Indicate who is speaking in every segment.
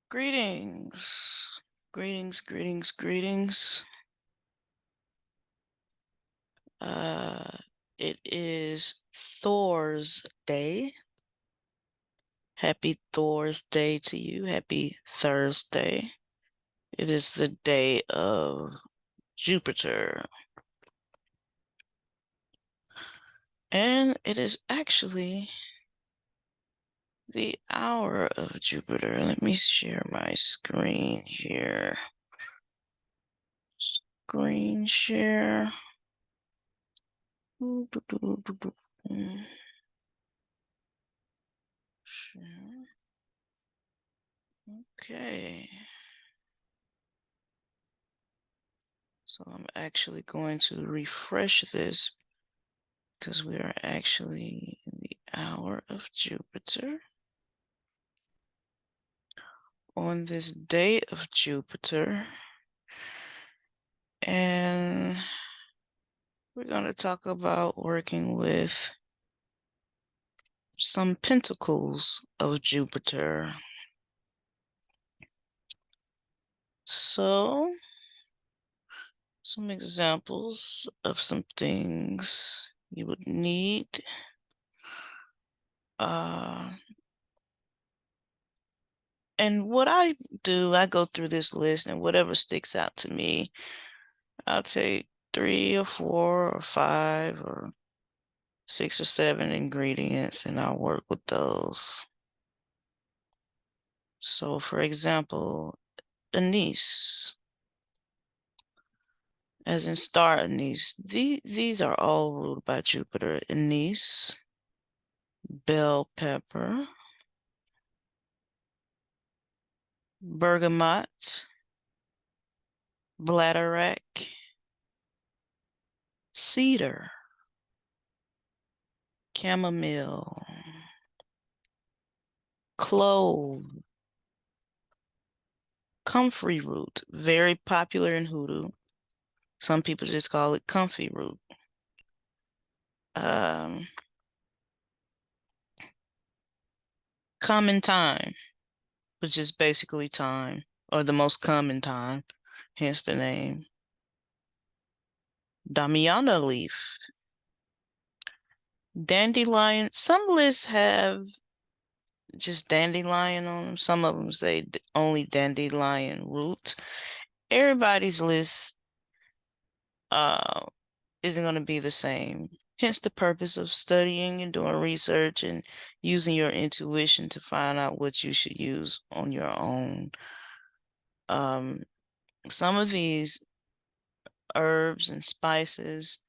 Speaker 1: Greetings. Greetings, greetings, greetings. It is Thor's Day. Happy Thor's Day to you. Happy Thursday. It is the day of Jupiter. And it is actually the hour of Jupiter. Let me share my screen here. Screen share. Share. Okay. So I'm actually going to refresh this because we are actually in the hour of Jupiter. On this day of Jupiter. And we're going to talk about working with some pentacles of Jupiter. So, some examples of some things you would need. And what I do, I go through this list, and whatever sticks out to me, I'll take 3 or 4 or 5 or 6 or 7 ingredients, and I'll work with those. So, for example, anise, as in star anise. These are all ruled by Jupiter. Anise, bell pepper, bergamot, bladderwrack, cedar, chamomile, clove, comfrey root, very popular in hoodoo. Some people just call it comfy root. Common thyme, which is basically thyme, or the most common thyme, hence the name. Damiana leaf, dandelion. Some lists have just dandelion on them. Some of them say only dandelion root. Everybody's list isn't going to be the same. Hence the purpose of studying and doing research and using your intuition to find out what you should use on your own. Some of these herbs and spices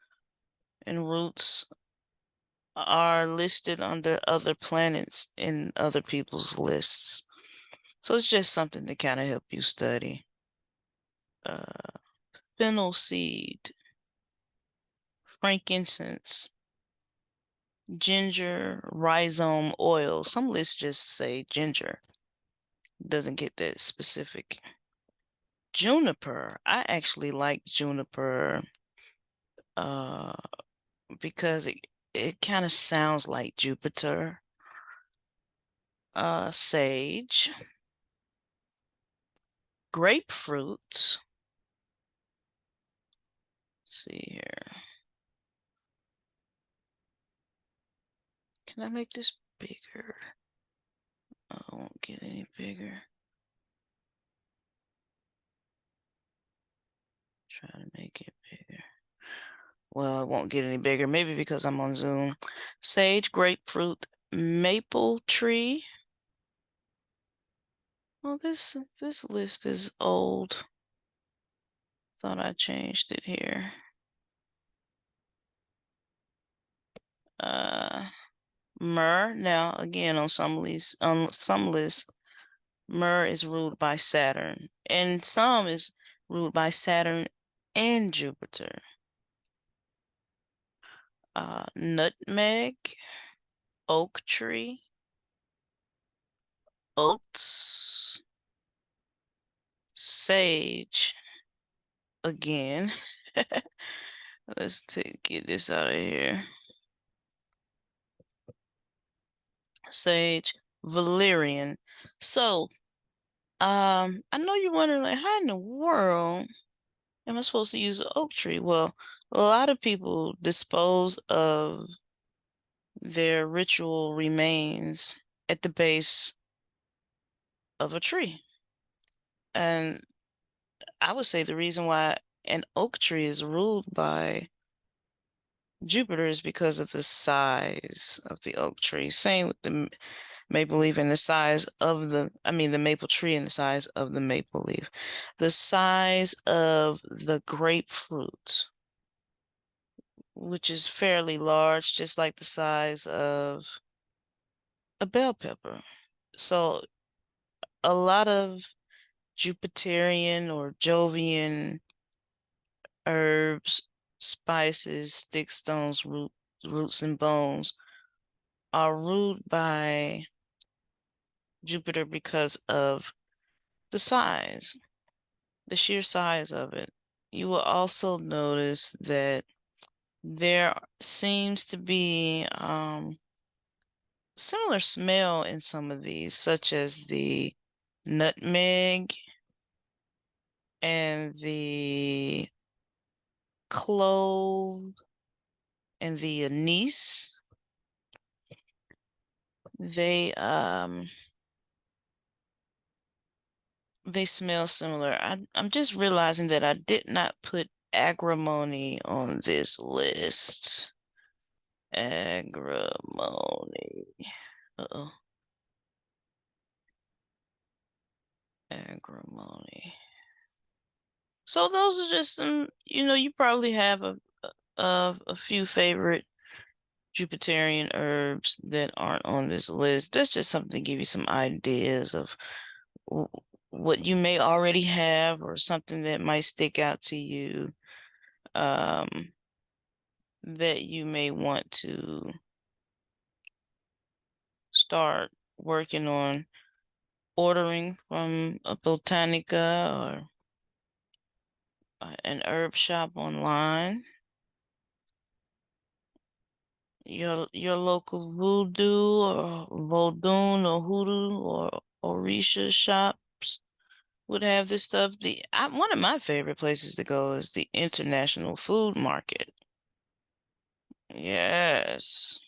Speaker 1: and roots are listed under other planets in other people's lists. So it's just something to kind of help you study. Fennel seed, frankincense, ginger rhizome oil. Some lists just say ginger. Doesn't get that specific. Juniper. I actually like juniper because it kind of sounds like Jupiter. Sage. Grapefruit. Let's see here. Can I make this bigger? Oh, it won't get any bigger. Try to make it bigger. Well, it won't get any bigger. Maybe because I'm on Zoom. Sage, grapefruit, maple tree. Well, this list is old. Thought I changed it here. Myrrh. Now, again, on some lists, myrrh is ruled by Saturn, and some is ruled by Saturn and Jupiter. Nutmeg, oak tree, oats, sage. Again, let's get this out of here. Sage, valerian. So I know you're wondering, like, how in the world am I supposed to use an oak tree? Well, a lot of people dispose of their ritual remains at the base of a tree. And I would say the reason why an oak tree is ruled by Jupiter is because of the size of the oak tree. Same with the maple leaf and the size of the maple tree and the size of the maple leaf. The size of the grapefruit, which is fairly large, just like the size of a bell pepper. So a lot of Jupiterian or Jovian herbs, spices, stick stones, roots, and bones are ruled by Jupiter because of the size, the sheer size of it. You will also notice that there seems to be similar smell in some of these, such as the nutmeg and the clove and the anise. They smell similar. I'm just realizing that I did not put agrimony on this list. Agrimony. Uh-oh. Agrimony. So those are just some, you probably have a few favorite Jupiterian herbs that aren't on this list. That's just something to give you some ideas of what you may already have or something that might stick out to you, that you may want to start working on ordering from a botanica or an herb shop online. Your local voodoo or Vodun or hoodoo or Orisha shops would have this stuff. One of my favorite places to go is the International Food Market. Yes.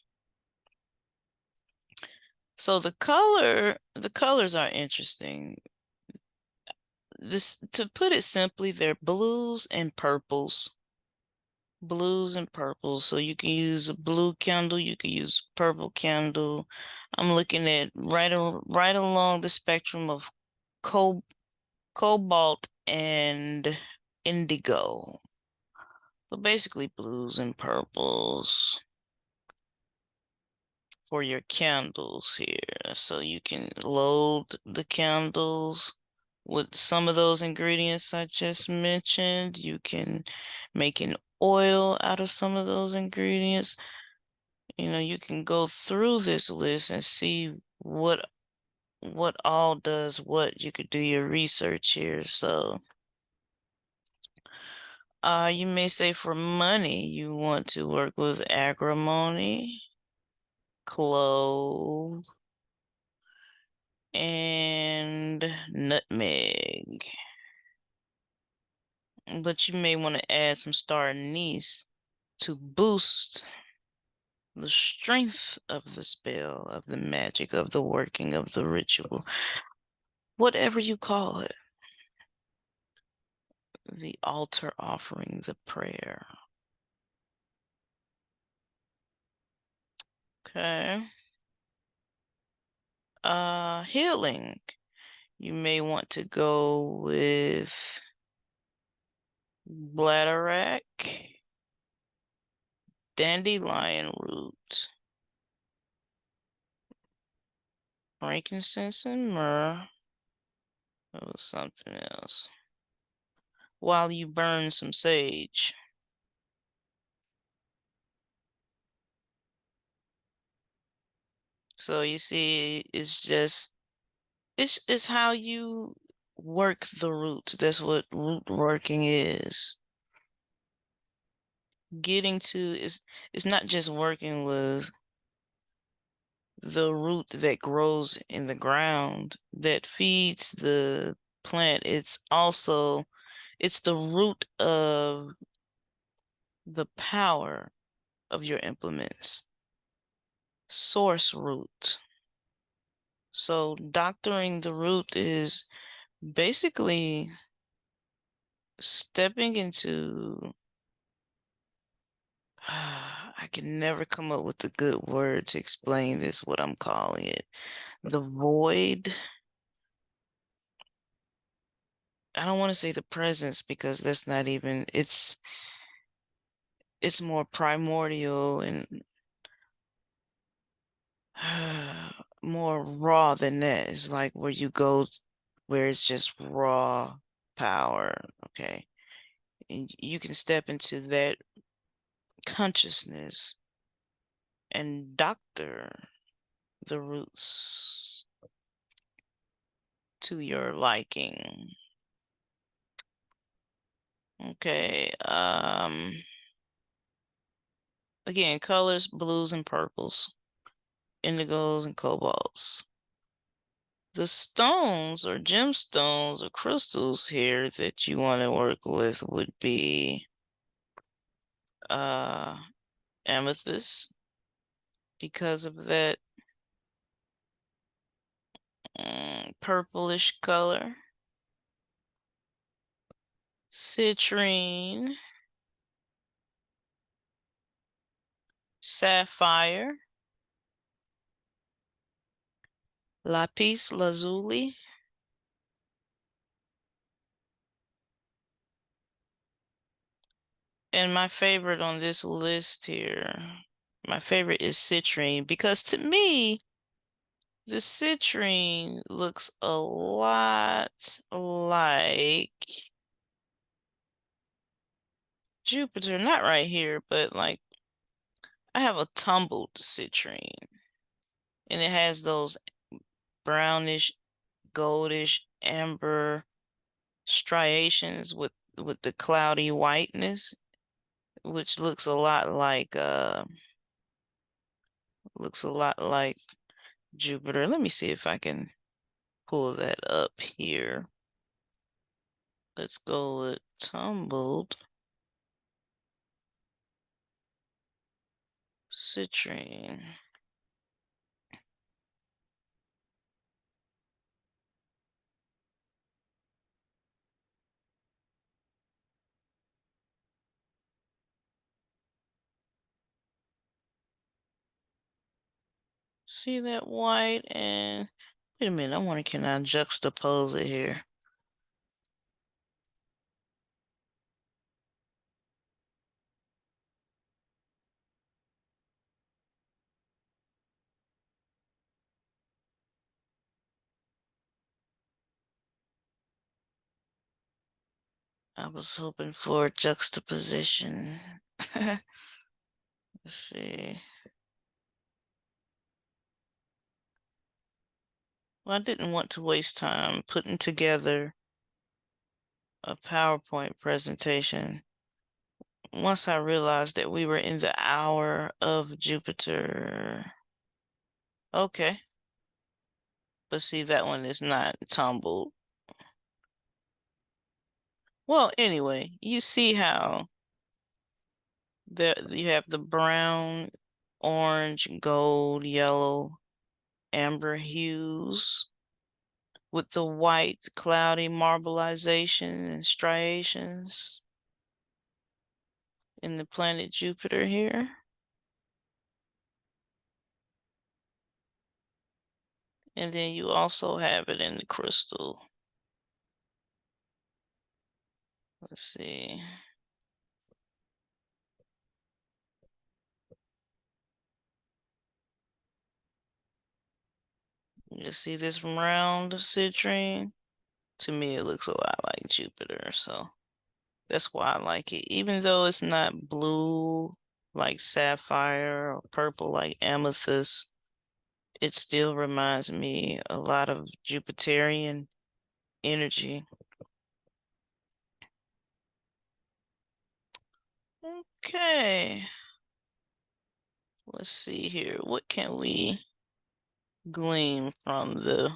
Speaker 1: So the colors are interesting. To put it simply, they're blues and purples. Blues and purples. So you can use a blue candle, you can use purple candle. I'm looking at right along the spectrum of cobalt and indigo. But basically blues and purples for your candles here. So you can load the candles with some of those ingredients I just mentioned. You can make an oil out of some of those ingredients. You can go through this list and see what all does what. You could do your research here. So you may say for money, you want to work with agrimony, clove, and nutmeg. But you may want to add some star anise to boost the strength of the spell, of the magic, of the working of the ritual, whatever you call it. The altar offering, the prayer. Okay. Healing. You may want to go with bladderwrack, dandelion root, frankincense and myrrh. That was something else. While you burn some sage. So you see, it's how you work the root. That's what root working is. Getting to it's not just working with the root that grows in the ground that feeds the plant. It's the root of the power of your implements. Source root. So doctoring the root is basically stepping into I can never come up with a good word to explain this, what I'm calling it. The void. I don't want to say the presence because that's not even, it's more primordial and more raw than that. It's like where you go where it's just raw power, okay? And you can step into that consciousness and doctor the roots to your liking. Okay, again, colors, blues and purples, indigos and cobalts. The stones or gemstones or crystals here that you want to work with would be amethyst, because of that purplish color. Citrine, sapphire, lapis lazuli, and my favorite on this list here, my favorite is citrine, because to me, the citrine looks a lot like Jupiter, not right here, but like I have a tumbled citrine, and it has those brownish, goldish, amber striations with the cloudy whiteness, which looks a lot like Jupiter. Let me see if I can pull that up here. Let's go with tumbled citrine. See that white? And wait a minute, I wonder, can I juxtapose it here? I was hoping for juxtaposition. Let's see. Well, I didn't want to waste time putting together a PowerPoint presentation once I realized that we were in the hour of Jupiter. Okay. But see, that one is not tumbled. Well, anyway, you see how you have the brown, orange, gold, yellow, amber hues with the white, cloudy marbleization and striations in the planet Jupiter here. And then you also have it in the crystal. Let's see. You see this round citrine? To me, it looks a lot like Jupiter, so that's why I like it. Even though it's not blue like sapphire or purple like amethyst, it still reminds me a lot of Jupiterian energy. Okay. Let's see here. What can we glean from the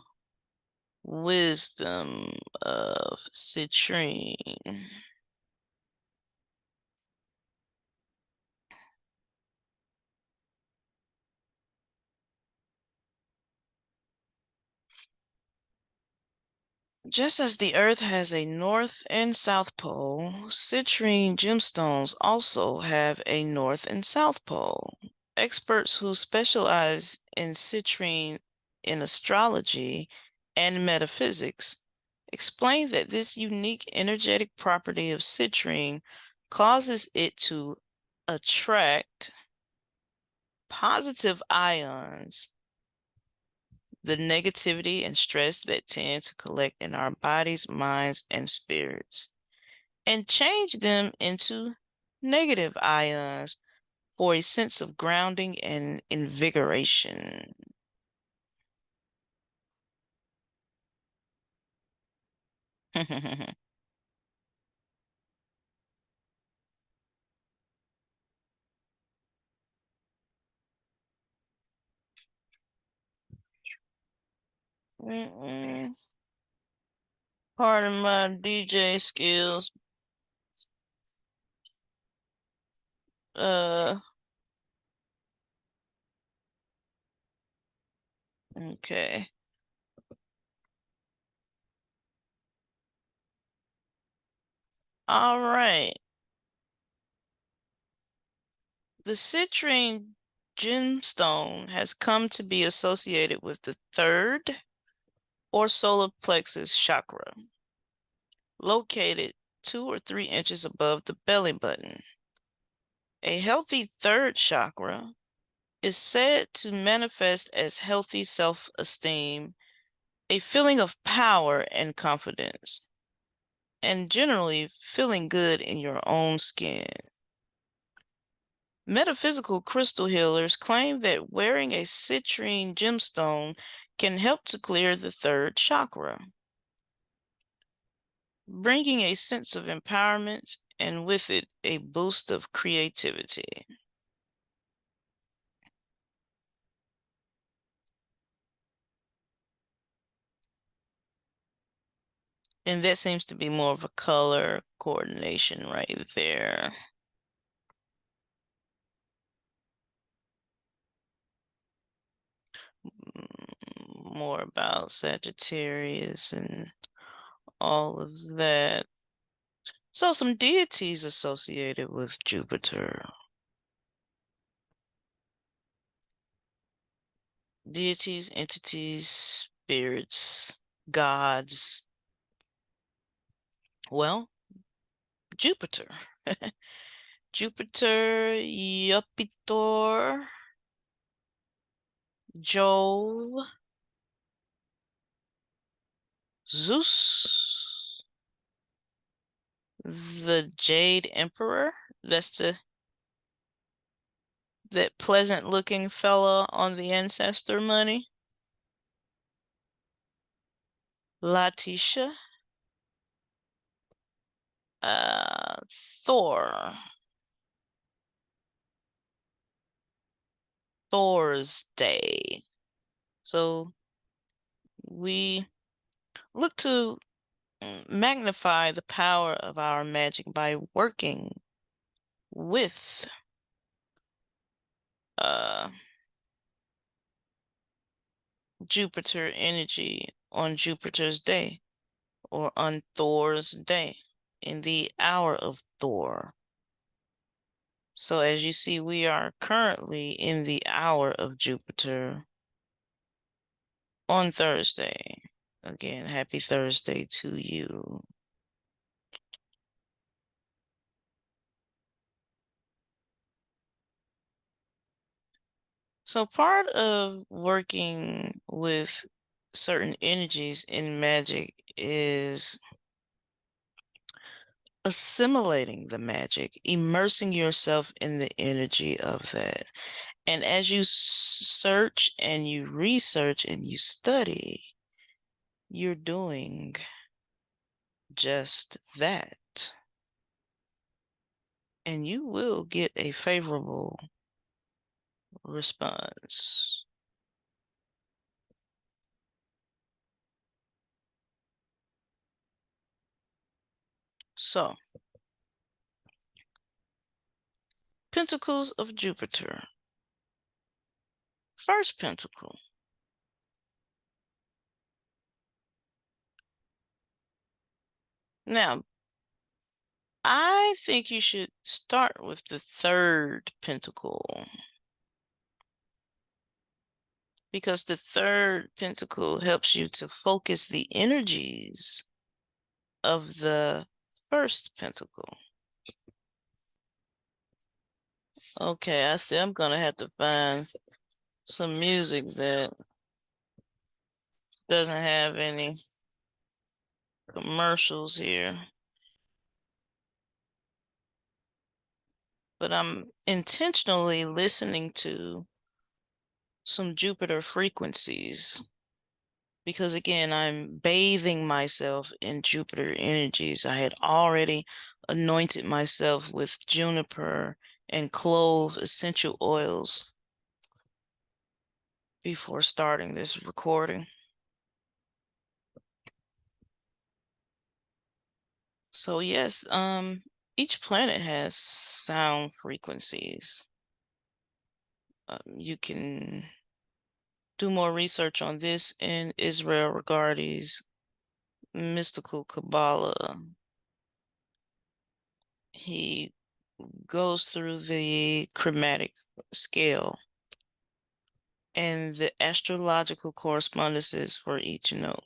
Speaker 1: wisdom of Citrine. Just as the Earth has a north and south pole, citrine gemstones also have a north and south pole. Experts who specialize in citrine in astrology and metaphysics explain that this unique energetic property of citrine causes it to attract positive ions, the negativity and stress that tend to collect in our bodies, minds, and spirits, and change them into negative ions for a sense of grounding and invigoration. Pardon my DJ skills. Okay. All right. The citrine gemstone has come to be associated with the third or solar plexus chakra, located 2 or 3 inches above the belly button. A healthy third chakra is said to manifest as healthy self-esteem, a feeling of power and confidence, and generally feeling good in your own skin. Metaphysical crystal healers claim that wearing a citrine gemstone can help to clear the third chakra, bringing a sense of empowerment and with it a boost of creativity. And that seems to be more of a color coordination right there. More about Sagittarius and all of that. So some deities associated with Jupiter. Deities, entities, spirits, gods. Well, Jupiter. Jupiter, Jupiter, Jove, Zeus, the Jade Emperor. That's that pleasant looking fella on the ancestor money. Letitia. Thor. Thor's Day. So we look to magnify the power of our magic by working with Jupiter energy on Jupiter's day or on Thor's day in the hour of Thor. So as you see, we are currently in the hour of Jupiter on Thursday. Again, happy Thursday to you. So part of working with certain energies in magic is assimilating the magic, immersing yourself in the energy of that. And as you search and you research and you study, you're doing just that. And you will get a favorable response. So, Pentacles of Jupiter. First pentacle. Now, I think you should start with the third pentacle, because the third pentacle helps you to focus the energies of the first pentacle. Okay, I see. I'm gonna have to find some music that doesn't have any commercials here. But I'm intentionally listening to some Jupiter frequencies because, again, I'm bathing myself in Jupiter energies. I had already anointed myself with juniper and clove essential oils before starting this recording. So yes, each planet has sound frequencies. You can do more research on this in Israel Regardie's Mystical Kabbalah. He goes through the chromatic scale and the astrological correspondences for each note.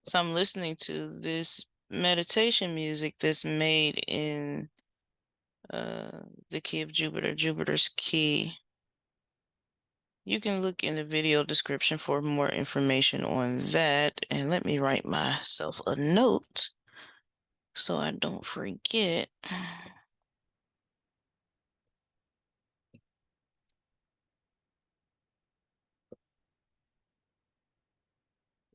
Speaker 1: So I'm listening to this meditation music that's made in the key of Jupiter, Jupiter's key. You can look in the video description for more information on that. And let me write myself a note so I don't forget.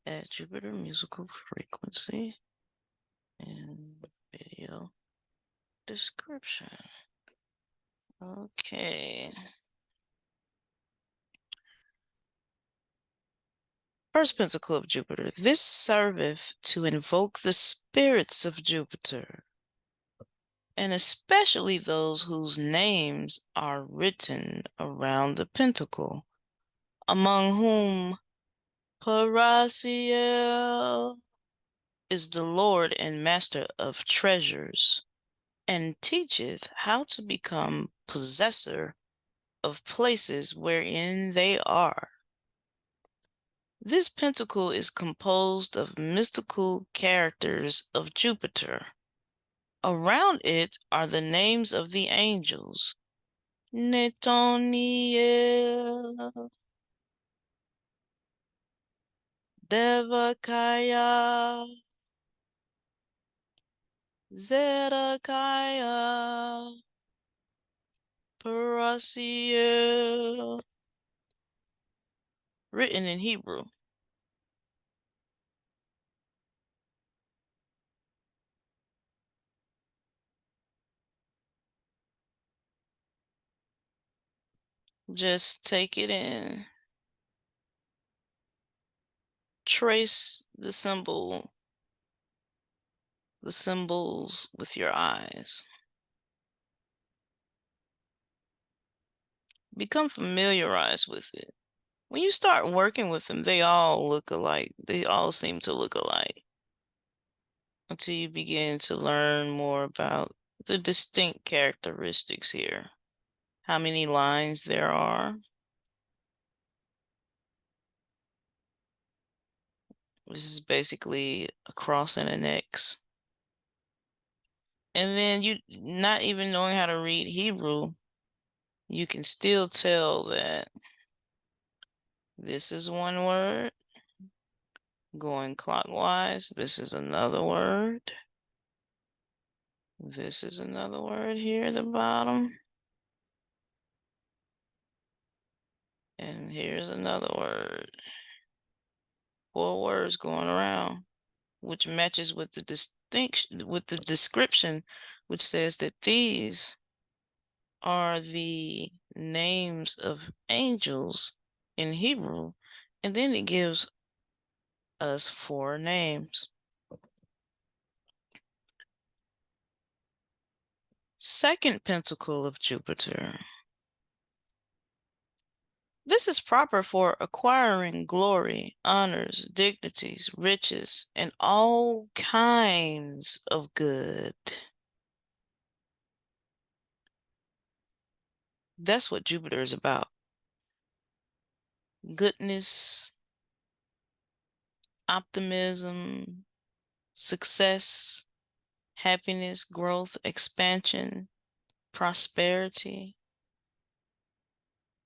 Speaker 1: Add Jupiter musical frequency and video description. Okay. First pentacle of Jupiter. This serveth to invoke the spirits of Jupiter, and especially those whose names are written around the pentacle, among whom Parasiel is the Lord and Master of treasures, and teacheth how to become possessor of places wherein they are. This pentacle is composed of mystical characters of Jupiter. Around it are the names of the angels: Netoniel, Devakaya, Zedekiah, Parasiel, written in Hebrew. Just take it in. Trace the symbols with your eyes. Become familiarized with it. When you start working with them, they all look alike. They all seem to look alike until you begin to learn more about the distinct characteristics here. How many lines there are. This is basically a cross and an X. And then you, not even knowing how to read Hebrew, you can still tell that this is one word going clockwise. This is another word. This is another word here at the bottom. And here's another word. 4 words going around, which matches with the distinction, with the description, which says that these are the names of angels in Hebrew. And then it gives us 4 names. Second pentacle of Jupiter. This is proper for acquiring glory, honors, dignities, riches, and all kinds of good. That's what Jupiter is about. Goodness, optimism, success, happiness, growth, expansion, prosperity,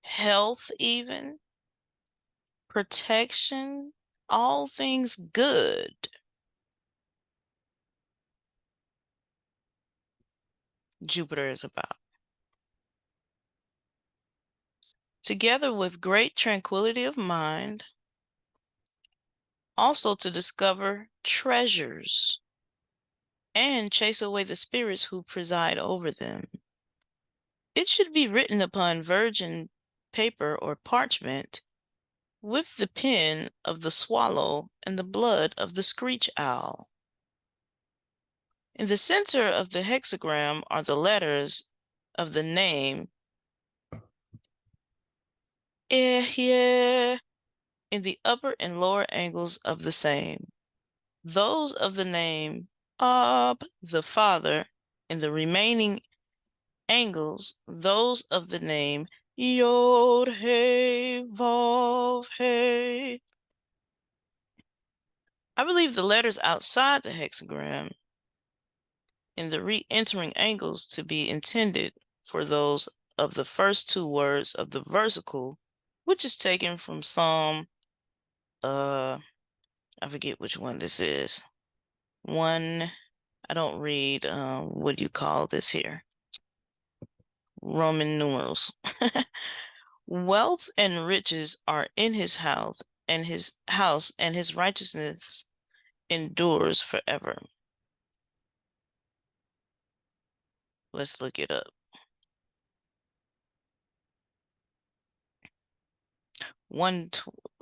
Speaker 1: health even, protection, all things good. Jupiter is about. Together with great tranquility of mind, also to discover treasures and chase away the spirits who preside over them. It should be written upon virgin paper or parchment with the pen of the swallow and the blood of the screech owl. In the center of the hexagram are the letters of the name in the upper and lower angles of the same. Those of the name Ab, the Father, in the remaining angles, those of the name Yod, He, Vav, He. I believe the letters outside the hexagram in the re-entering angles to be intended for those of the first two words of the versicle, which is taken from Psalm, I forget which one this is. I don't read, what do you call this here? Roman numerals. Wealth and riches are in his house, and his righteousness endures forever. Let's look it up.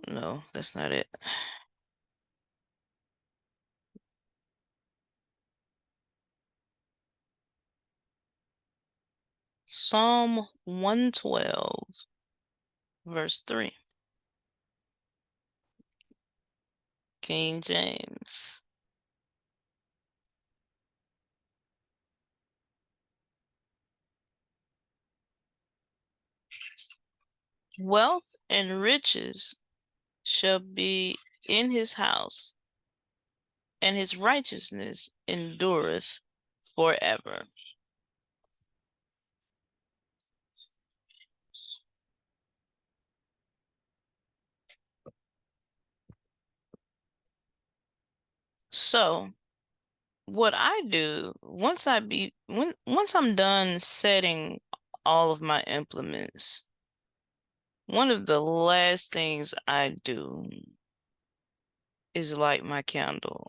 Speaker 1: No, that's not it. Psalm 112, verse 3. King James. Wealth and riches shall be in his house, and his righteousness endureth forever. So what I do once I'm done setting all of my implements, one of the last things I do is light my candle.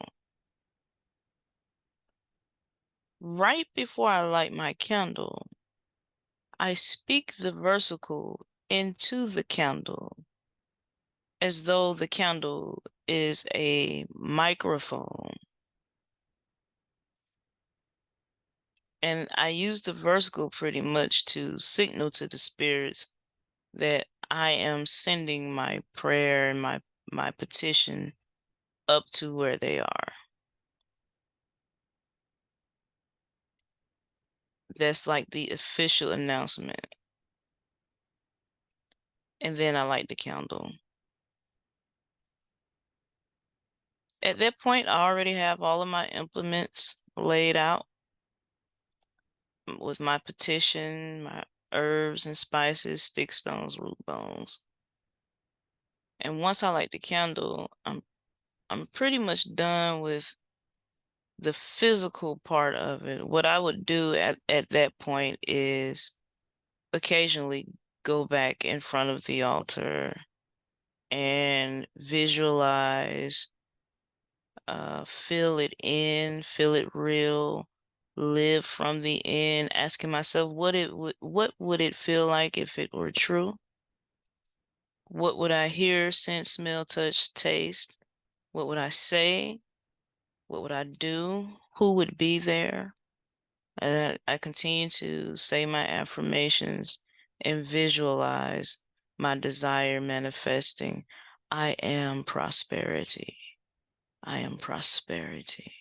Speaker 1: Right before I light my candle, I speak the versicle into the candle as though the candle is a microphone. And I use the versicle pretty much to signal to the spirits that I am sending my prayer and my petition up to where they are. That's like the official announcement. And then I light the candle. At that point, I already have all of my implements laid out with my petition, my herbs and spices, stick stones, root bones. And once I light the candle, I'm pretty much done with the physical part of it. What I would do at that point is occasionally go back in front of the altar and visualize, feel it in, feel it real, live from the end, asking myself what would it feel like if it were true? What would I hear, sense, smell, touch, taste? What would I say? What would I do? Who would be there? I continue to say my affirmations and visualize my desire manifesting. I am prosperity. I am prosperity.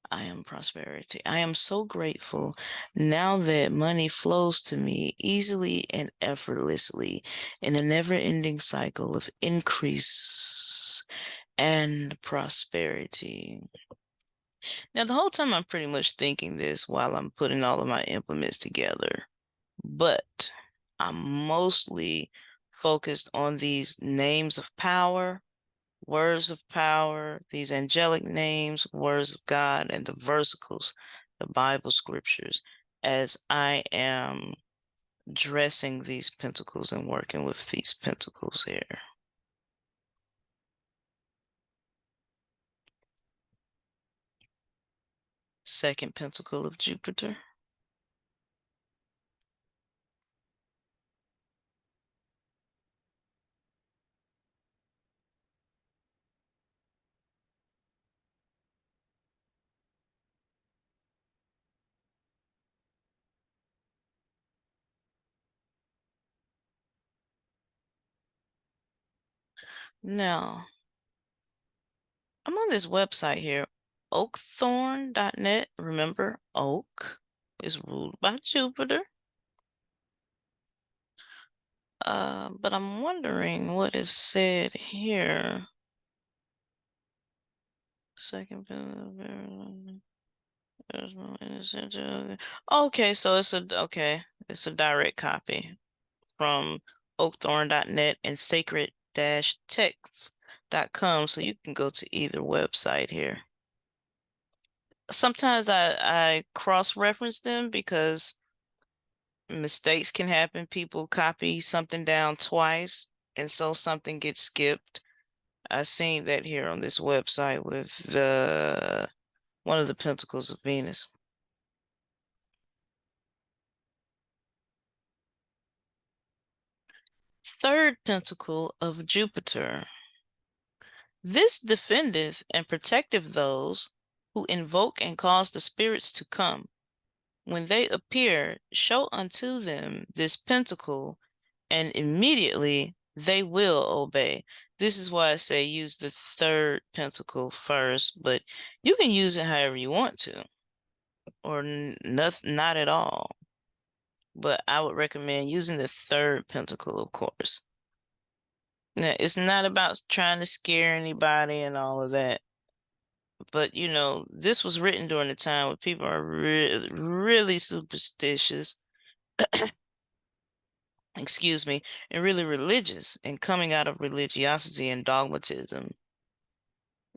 Speaker 1: I am prosperity. I am so grateful now that money flows to me easily and effortlessly in a never-ending cycle of increase and prosperity. Now, the whole time I'm pretty much thinking this while I'm putting all of my implements together, but I'm mostly focused on these names of power, words of power, these angelic names, words of God, and the versicles, the Bible scriptures, as I am dressing these pentacles and working with these pentacles here. Second pentacle of Jupiter. Now, I'm on this website here, oakthorn.net. Remember, oak is ruled by Jupiter. But I'm wondering what is said here. Second, okay, so it's a direct copy from oakthorn.net and sacred-texts.com, so you can go to either website here. Sometimes I cross-reference them because mistakes can happen. People copy something down twice, and so something gets skipped. I seen that here on this website with one of the pentacles of Venus. Third pentacle of Jupiter. This defendeth and protecteth those who invoke and cause the spirits to come. When they appear, show unto them this pentacle, and immediately they will obey. This is why I say use the third pentacle first, but you can use it however you want to, or not at all. But I would recommend using the third pentacle, of course. Now, it's not about trying to scare anybody and all of that. But, you know, this was written during a time when people are really superstitious, excuse me, and really religious and coming out of religiosity and dogmatism.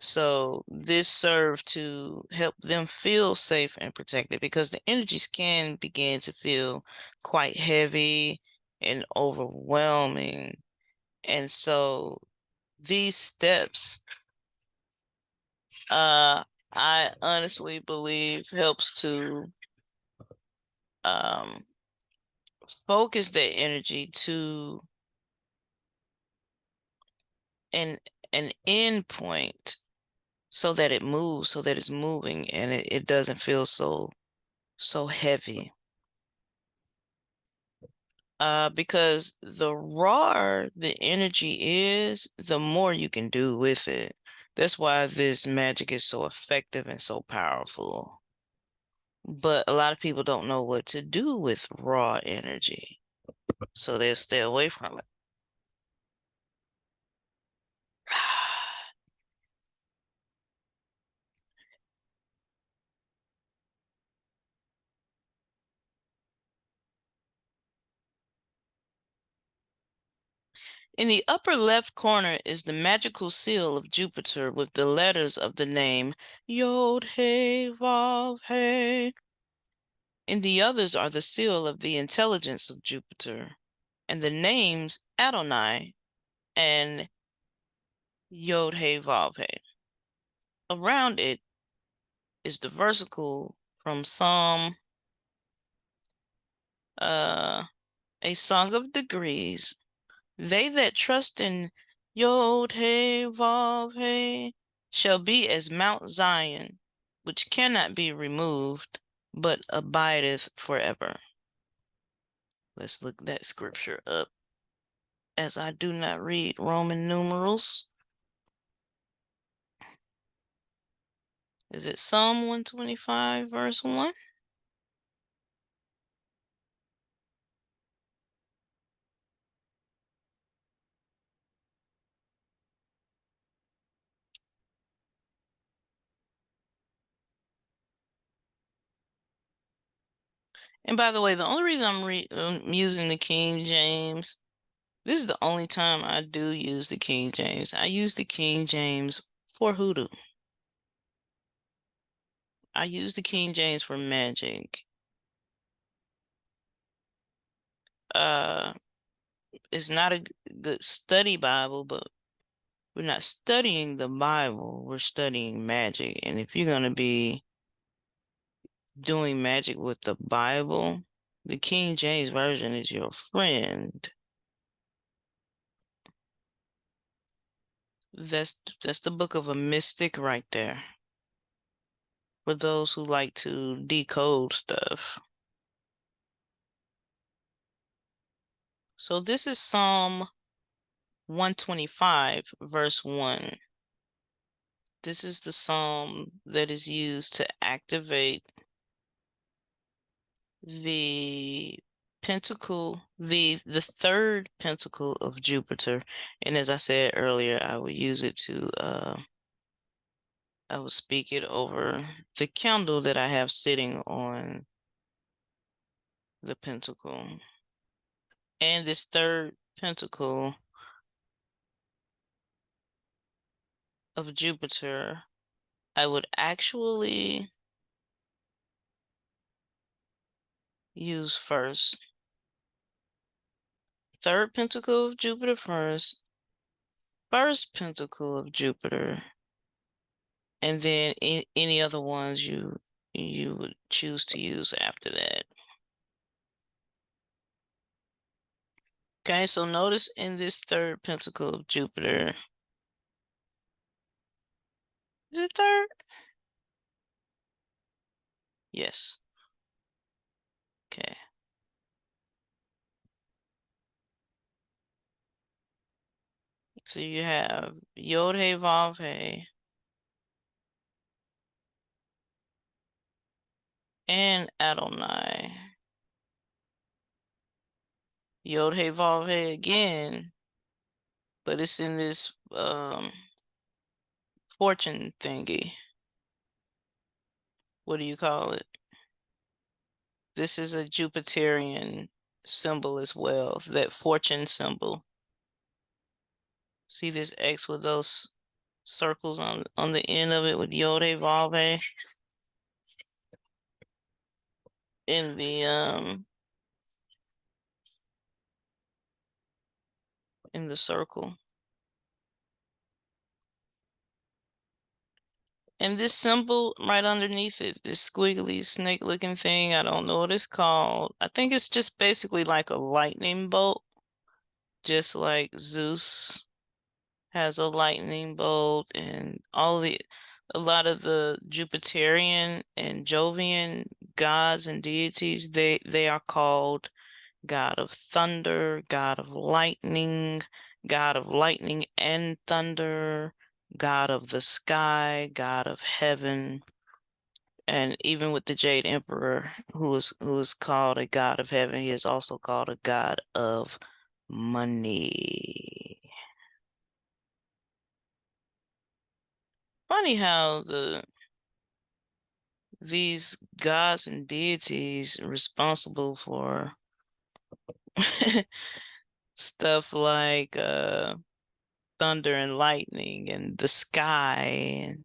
Speaker 1: So this served to help them feel safe and protected because the energies can begin to feel quite heavy and overwhelming. And so these steps, I honestly believe helps to focus that energy to an end point so that it moves, so that it's moving and it doesn't feel so heavy. Because the rawer the energy is, the more you can do with it. That's why this magic is so effective and so powerful. But a lot of people don't know what to do with raw energy, so they'll stay away from it. In the upper left corner is the magical seal of Jupiter with the letters of the name Yod He Vav He. In the others are the seal of the intelligence of Jupiter and the names Adonai and Yod He Vav He. Around it is the versicle from Psalm, a song of degrees. They that trust in Yod He Vav He shall be as Mount Zion, which cannot be removed, but abideth forever. Let's look that scripture up, as I do not read Roman numerals. Is it Psalm 125, verse 1? And by the way, the only reason I'm using the King James, this is the only time I do use the King James. I use the King James for hoodoo. I use the King James for magic. It's not a good study Bible, but we're not studying the Bible. We're studying magic. And if you're going to be doing magic with the Bible, the King James Version is your friend. That's the book of a mystic right there. For those who like to decode stuff. So this is Psalm 125, verse 1. This is the psalm that is used to activate the pentacle, the third pentacle of Jupiter. And as I said earlier, I would use it to I will speak it over the candle that I have sitting on the pentacle. And this third pentacle of Jupiter, I would actually use first. Third pentacle of Jupiter first, first pentacle of Jupiter, and then any other ones you would choose to use after that. Okay, so notice in this third pentacle of Jupiter, is it third? Yes. Okay. So you have Yod He Vav He and Adonai. Yod He Vav He again, but it's in this fortune thingy. What do you call it? This is a Jupiterian symbol as well, that fortune symbol. See this X with those circles on the end of it with Yod He Vav He in the circle. And this symbol right underneath it, this squiggly snake looking thing, I don't know what it's called. I think it's just basically like a lightning bolt, just like Zeus has a lightning bolt, and a lot of the Jupiterian and Jovian gods and deities, they are called God of thunder, God of lightning and thunder, God of the sky, God of heaven. And even with the Jade Emperor, who is called a god of heaven, he is also called a god of money. Funny how these gods and deities responsible for stuff like thunder and lightning and the sky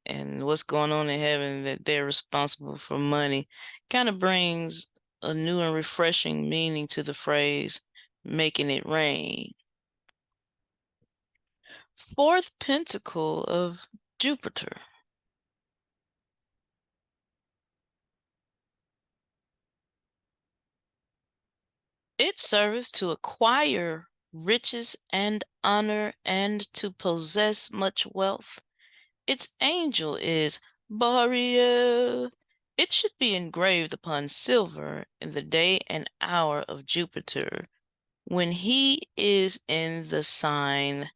Speaker 1: and what's going on in heaven, that they're responsible for money, kind of brings a new and refreshing meaning to the phrase making it rain. Fourth pentacle of Jupiter. It serveth to acquire riches and honor and to possess much wealth. Its angel is Boreal, It should be engraved upon silver in the day and hour of Jupiter when he is in the sign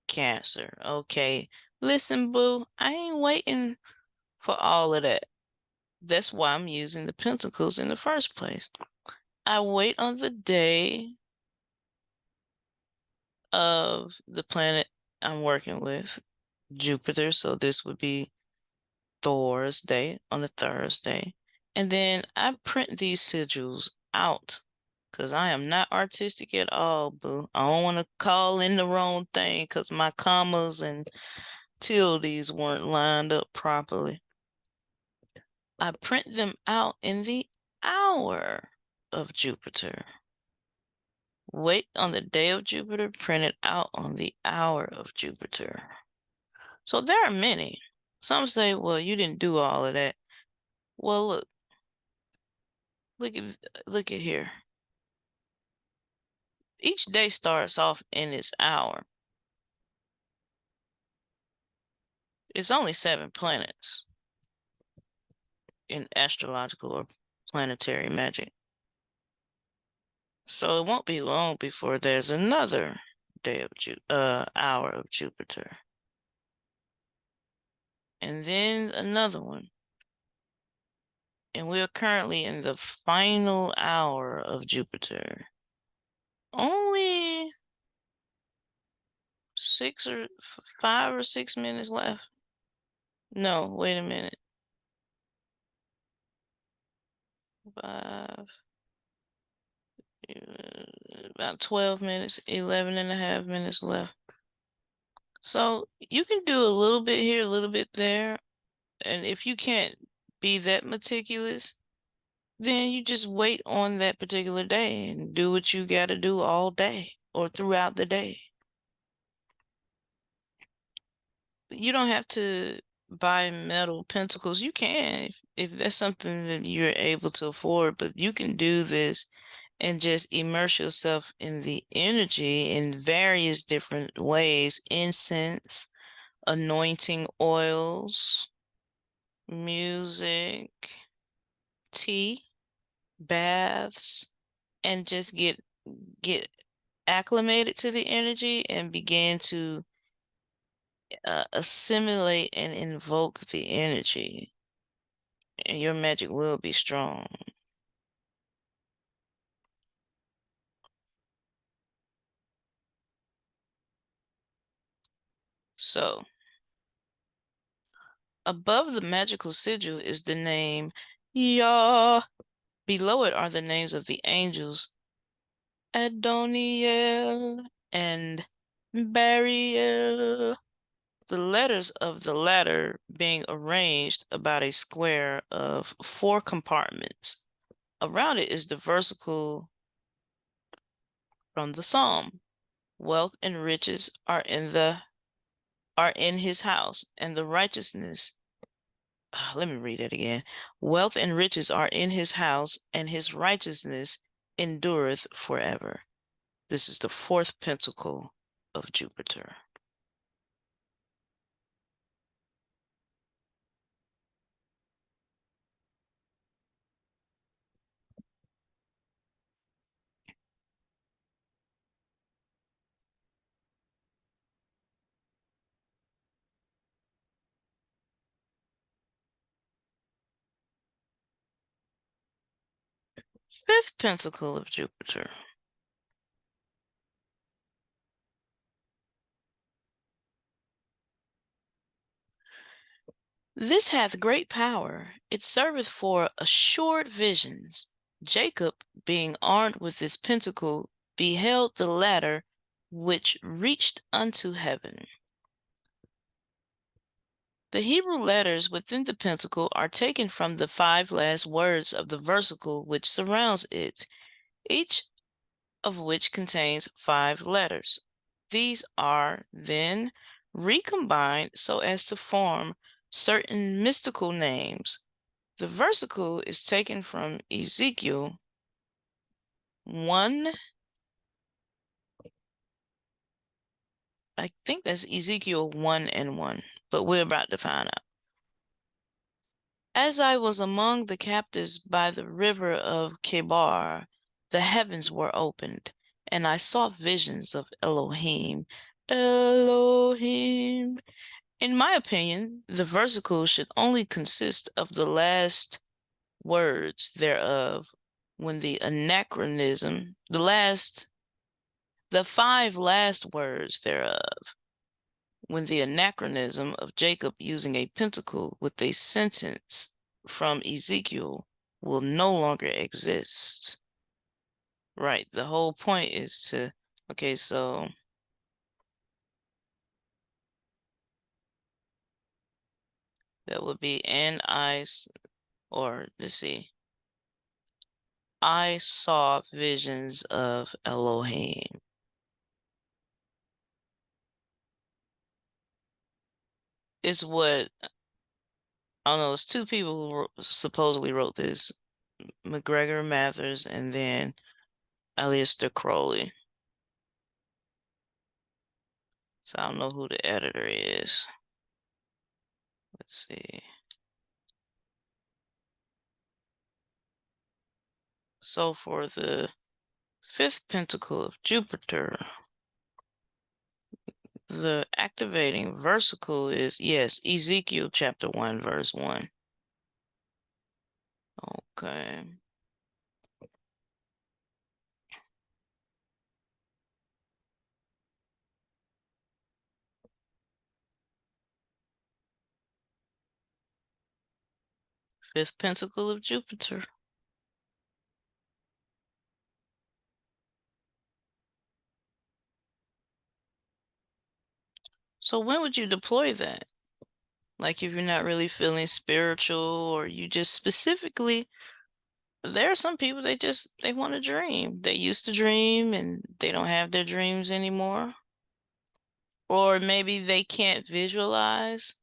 Speaker 1: Cancer. Okay, listen, boo, I ain't waiting for all of that. That's why I'm using the pentacles in the first place. I wait on the day of the planet I'm working with, Jupiter. So this would be Thor's day on a Thursday. And then I print these sigils out because I am not artistic at all, boo. I don't want to call in the wrong thing because my commas and tildes weren't lined up properly. I print them out in the hour of Jupiter. Wait on the day of Jupiter, print it out on the hour of Jupiter. So there are many. Some say, well, you didn't do all of that. Well, look at here. Each day starts off in its hour. It's only 7 planets in astrological or planetary magic. So it won't be long before there's another day of hour of Jupiter. And then another one. And we are currently in the final hour of Jupiter. Only 5 or 6 minutes left. No, wait a minute. 5, about 12 minutes, 11 and a half minutes left. So you can do a little bit here, a little bit there. And if you can't be that meticulous, then you just wait on that particular day and do what you got to do all day or throughout the day. You don't have to buy metal pentacles. You can if that's something that you're able to afford, but you can do this and just immerse yourself in the energy in various different ways. Incense, anointing oils, music, tea, baths, and just get acclimated to the energy and begin to assimilate and invoke the energy, and your magic will be strong. So, above the magical sigil is the name Yah. Below it are the names of the angels Adoniel and Bariel. The letters of the latter being arranged about a square of 4 compartments. Around it is the versicle from the psalm. Wealth and riches are in his house, and the righteousness. Let me read it again. Wealth and riches are in his house, and his righteousness endureth forever. This is the 4th pentacle of Jupiter. Fifth pentacle of Jupiter. This hath great power. It serveth for assured visions. Jacob, being armed with this pentacle, beheld the ladder which reached unto heaven. The Hebrew letters within the pentacle are taken from the 5 last words of the versicle which surrounds it, each of which contains 5 letters. These are then recombined so as to form certain mystical names. The versicle is taken from Ezekiel 1. I think that's Ezekiel 1 and 1, but we're about to find out. As I was among the captives by the river of Kebar, the heavens were opened, and I saw visions of Elohim. Elohim. In my opinion, the versicle should only consist of the last words thereof, when the anachronism, the 5 last words thereof, when the anachronism of Jacob using a pentacle with a sentence from Ezekiel will no longer exist. Right, the whole point is to, okay, so that would be, or let's see, I saw visions of Elohim. It's what, I don't know, it's 2 people who supposedly wrote this, McGregor Mathers and then Aleister Crowley. So I don't know who the editor is. Let's see. So for the 5th pentacle of Jupiter, the activating versicle is, yes, Ezekiel chapter 1, verse 1. Okay. Fifth pentacle of Jupiter. So when would you deploy that? Like if you're not really feeling spiritual, or you just specifically, there are some people, they want to dream. They used to dream and they don't have their dreams anymore. Or maybe they can't visualize.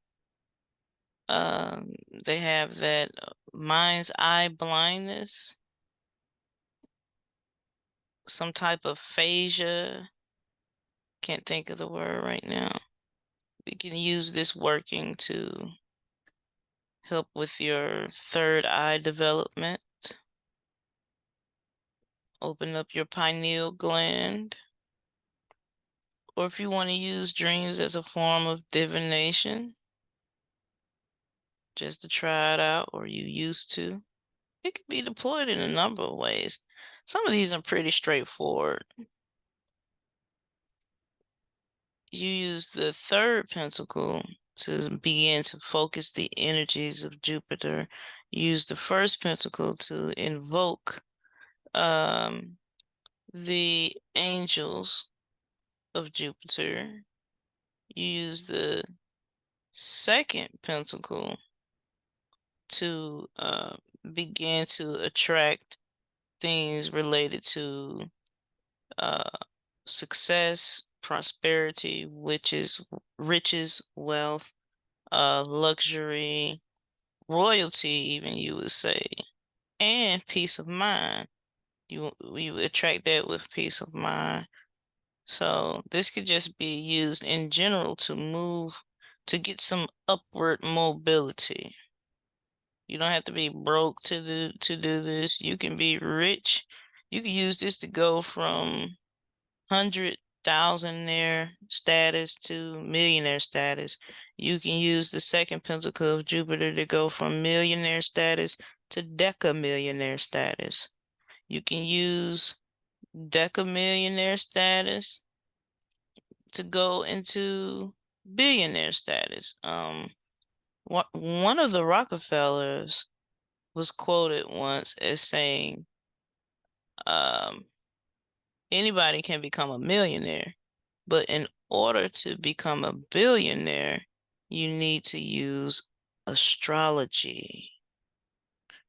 Speaker 1: They have that mind's eye blindness, some type of aphasia. Can't think of the word right now. We can use this working to help with your third eye development. Open up your pineal gland. Or if you want to use dreams as a form of divination, just to try it out, or you used to, it could be deployed in a number of ways. Some of these are pretty straightforward. You use the 3rd pentacle to begin to focus the energies of Jupiter. Use the 1st pentacle to invoke the angels of Jupiter. You use the 2nd pentacle to begin to attract things related to success, prosperity, riches, wealth, luxury, royalty, even you would say, and peace of mind. You attract that with peace of mind. So this could just be used in general to get some upward mobility. You don't have to be broke to do this. You can be rich. You can use this to go from 100,000-aire status to millionaire status. You can use the 2nd pentacle of Jupiter to go from millionaire status to decamillionaire status. You can use decamillionaire status to go into billionaire status. One of the Rockefellers was quoted once as saying, anybody can become a millionaire, but in order to become a billionaire, you need to use astrology.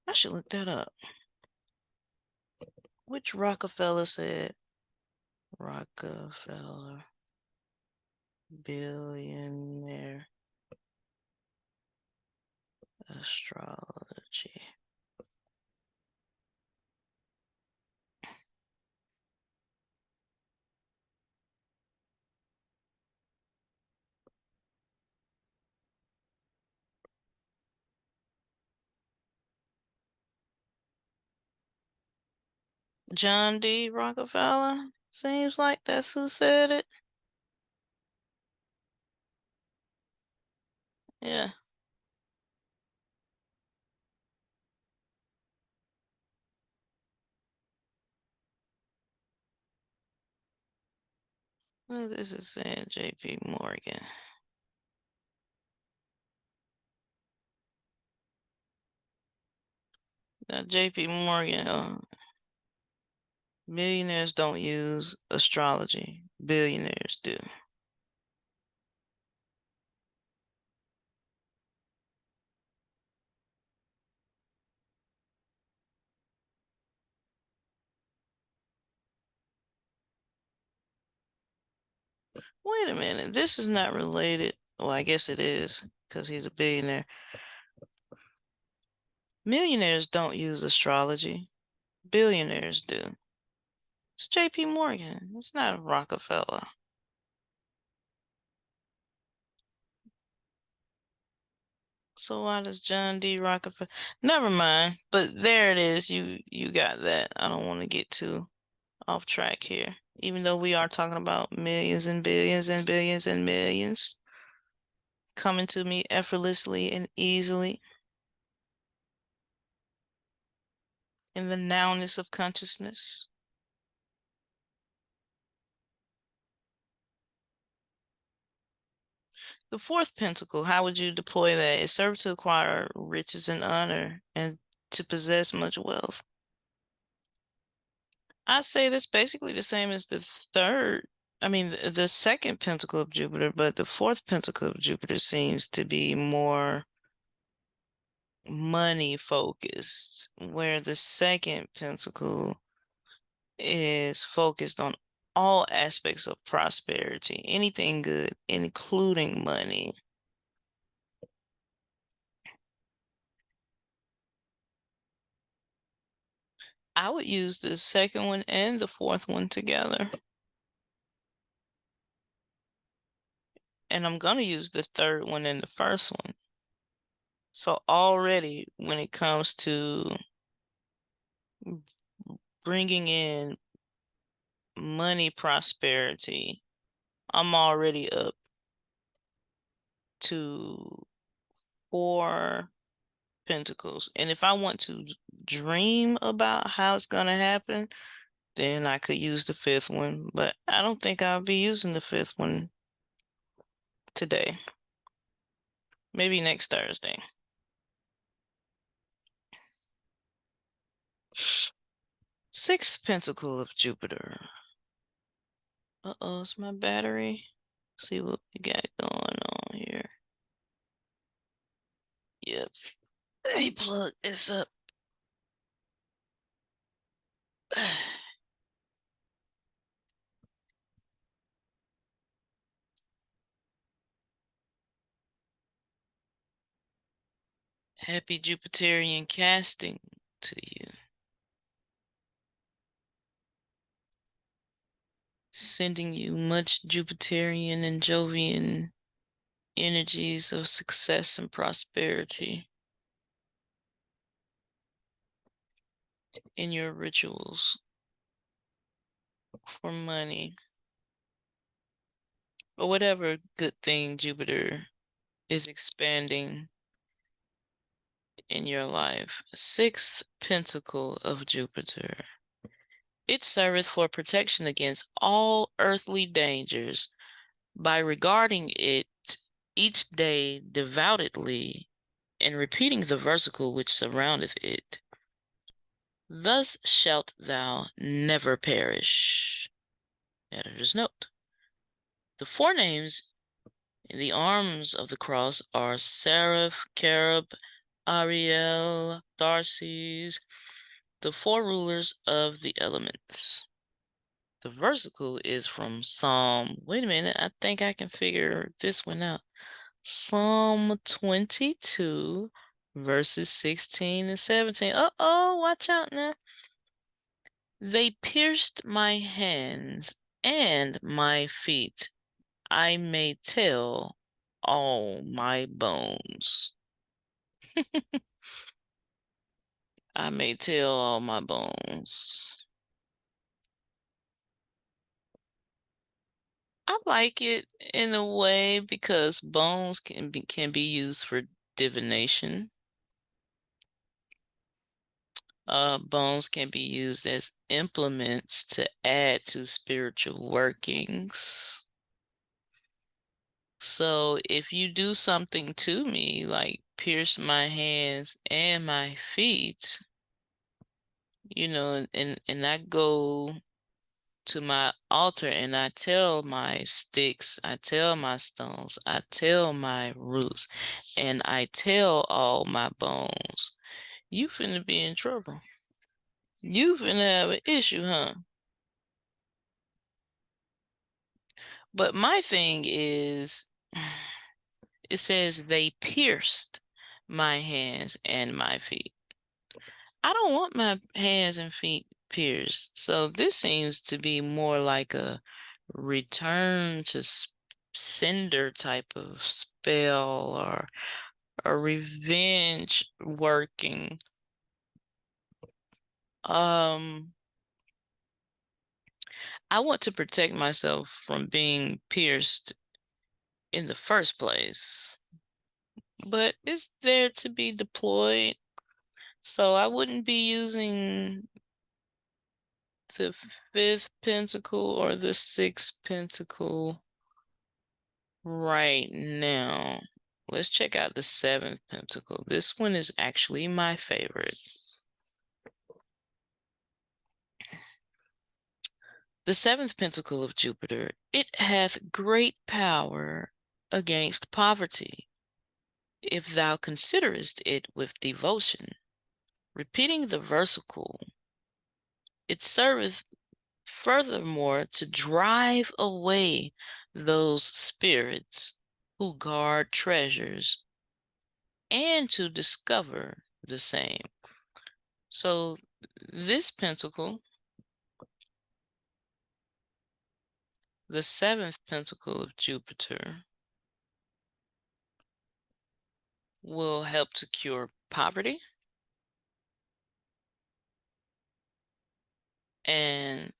Speaker 1: I should look that up. Which Rockefeller said? Rockefeller billionaire astrology. John D. Rockefeller? Seems like that's who said it. Yeah. What is this saying? J.P. Morgan. Now, J.P. Morgan, millionaires don't use astrology. Billionaires do. Wait a minute. This is not related. Well, I guess it is because he's a billionaire. Millionaires don't use astrology. Billionaires do. It's J.P. Morgan. It's not Rockefeller. So why does John D. Rockefeller? Never mind. But there it is. You got that. I don't want to get too off track here. Even though we are talking about millions and billions and billions and millions coming to me effortlessly and easily in the nowness of consciousness. The fourth pentacle, how would you deploy that? It serves to acquire riches and honor and to possess much wealth. I say that's basically the same as the third. I mean, the second pentacle of Jupiter, but the fourth pentacle of Jupiter seems to be more money focused, where the second pentacle is focused on all aspects of prosperity, anything good, including money. I would use the second one and the fourth one together. And I'm going to use the third one and the first one. So already when it comes to bringing in money prosperity, I'm already up to 4 pentacles. And if I want to dream about how it's going to happen, then I could use the fifth one. But I don't think I'll be using the fifth one today. Maybe next Thursday. Sixth pentacle of Jupiter. Uh-oh, it's my battery. See what we got going on here. Yep. Let me plug this up. Happy Jupiterian casting to you. Sending you much Jupiterian and Jovian energies of success and prosperity in your rituals for money. Or whatever good thing Jupiter is expanding in your life. Sixth pentacle of Jupiter. It serveth for protection against all earthly dangers by regarding it each day devoutly and repeating the versicle which surroundeth it. Thus shalt thou never perish. Editor's note. The 4 names in the arms of the cross are Seraph, Cherub, Ariel, Tharses, the 4 rulers of the elements. The versicle is from Psalm. Wait a minute, I think I can figure this one out. Psalm 22, verses 16 and 17. Uh-oh, watch out now. They pierced my hands and my feet. I may tell all my bones. I may tell all my bones. I like it in a way because bones can be used for divination. Bones can be used as implements to add to spiritual workings. So if you do something to me, like pierce my hands and my feet, you know, and I go to my altar and I tell my sticks, I tell my stones, I tell my roots, and I tell all my bones, you finna be in trouble. You finna have an issue, huh? But my thing is, it says they pierced my hands and my feet. I don't want my hands and feet pierced. So this seems to be more like a return to sender type of spell or a revenge working. I want to protect myself from being pierced in the first place, but it's there to be deployed. So I wouldn't be using the fifth pentacle or the sixth pentacle right now. Let's check out the seventh pentacle. This one is actually my favorite. The seventh pentacle of Jupiter, it hath great power against poverty, if thou considerest it with devotion. Repeating the versicle, it serveth furthermore to drive away those spirits who guard treasures and to discover the same. So this pentacle, the seventh pentacle of Jupiter, will help to cure poverty. And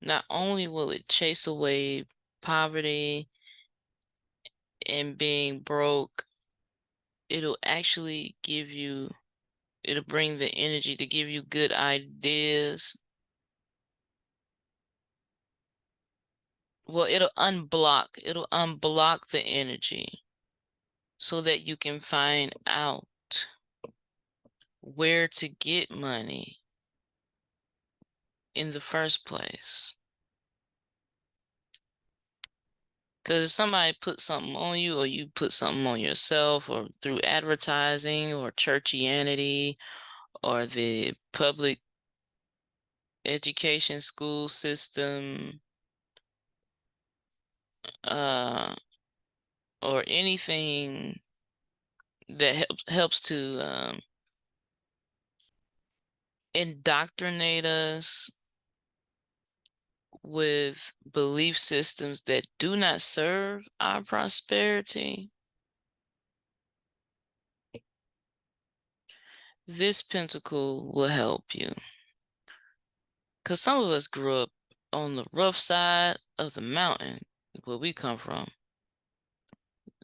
Speaker 1: not only will it chase away poverty and being broke, it'll actually give you, it'll bring the energy to give you good ideas. Well, it'll unblock the energy so that you can find out where to get money in the first place. Because if somebody put something on you, or you put something on yourself, or through advertising or churchianity or the public education school system, or anything that helps to indoctrinate us with belief systems that do not serve our prosperity, this pentacle will help you. Because some of us grew up on the rough side of the mountain where we come from.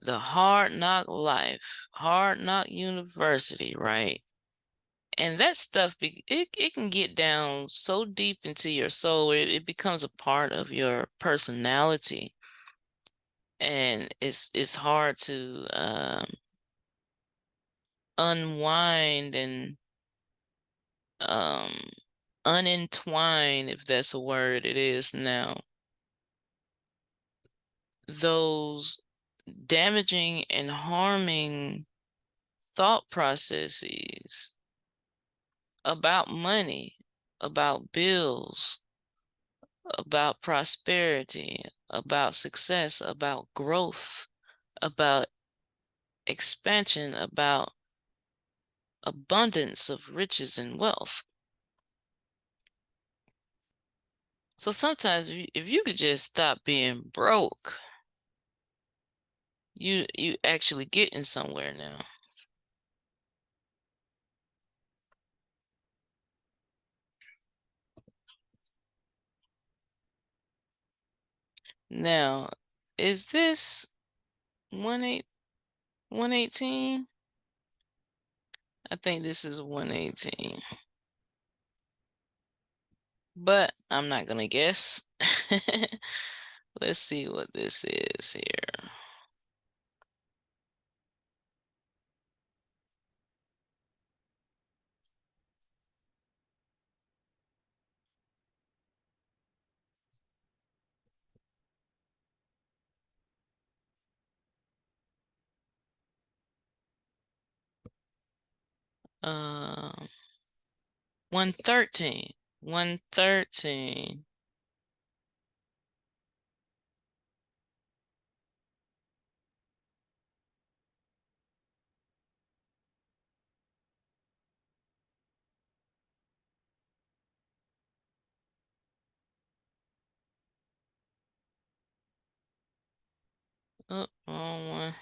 Speaker 1: The hard knock life, hard knock university, right? And that stuff, it can get down so deep into your soul, it becomes a part of your personality. And it's hard to unwind and unentwine, if that's a word, it is now, those damaging and harming thought processes about money, about bills, about prosperity, about success, about growth, about expansion, about abundance of riches and wealth. So sometimes if you could just stop being broke, you actually getting somewhere now. Now, Is this 118? I think this is 118. But I'm not gonna guess. Let's see what this is here. Uh, 113. 113. Oh, wrong one.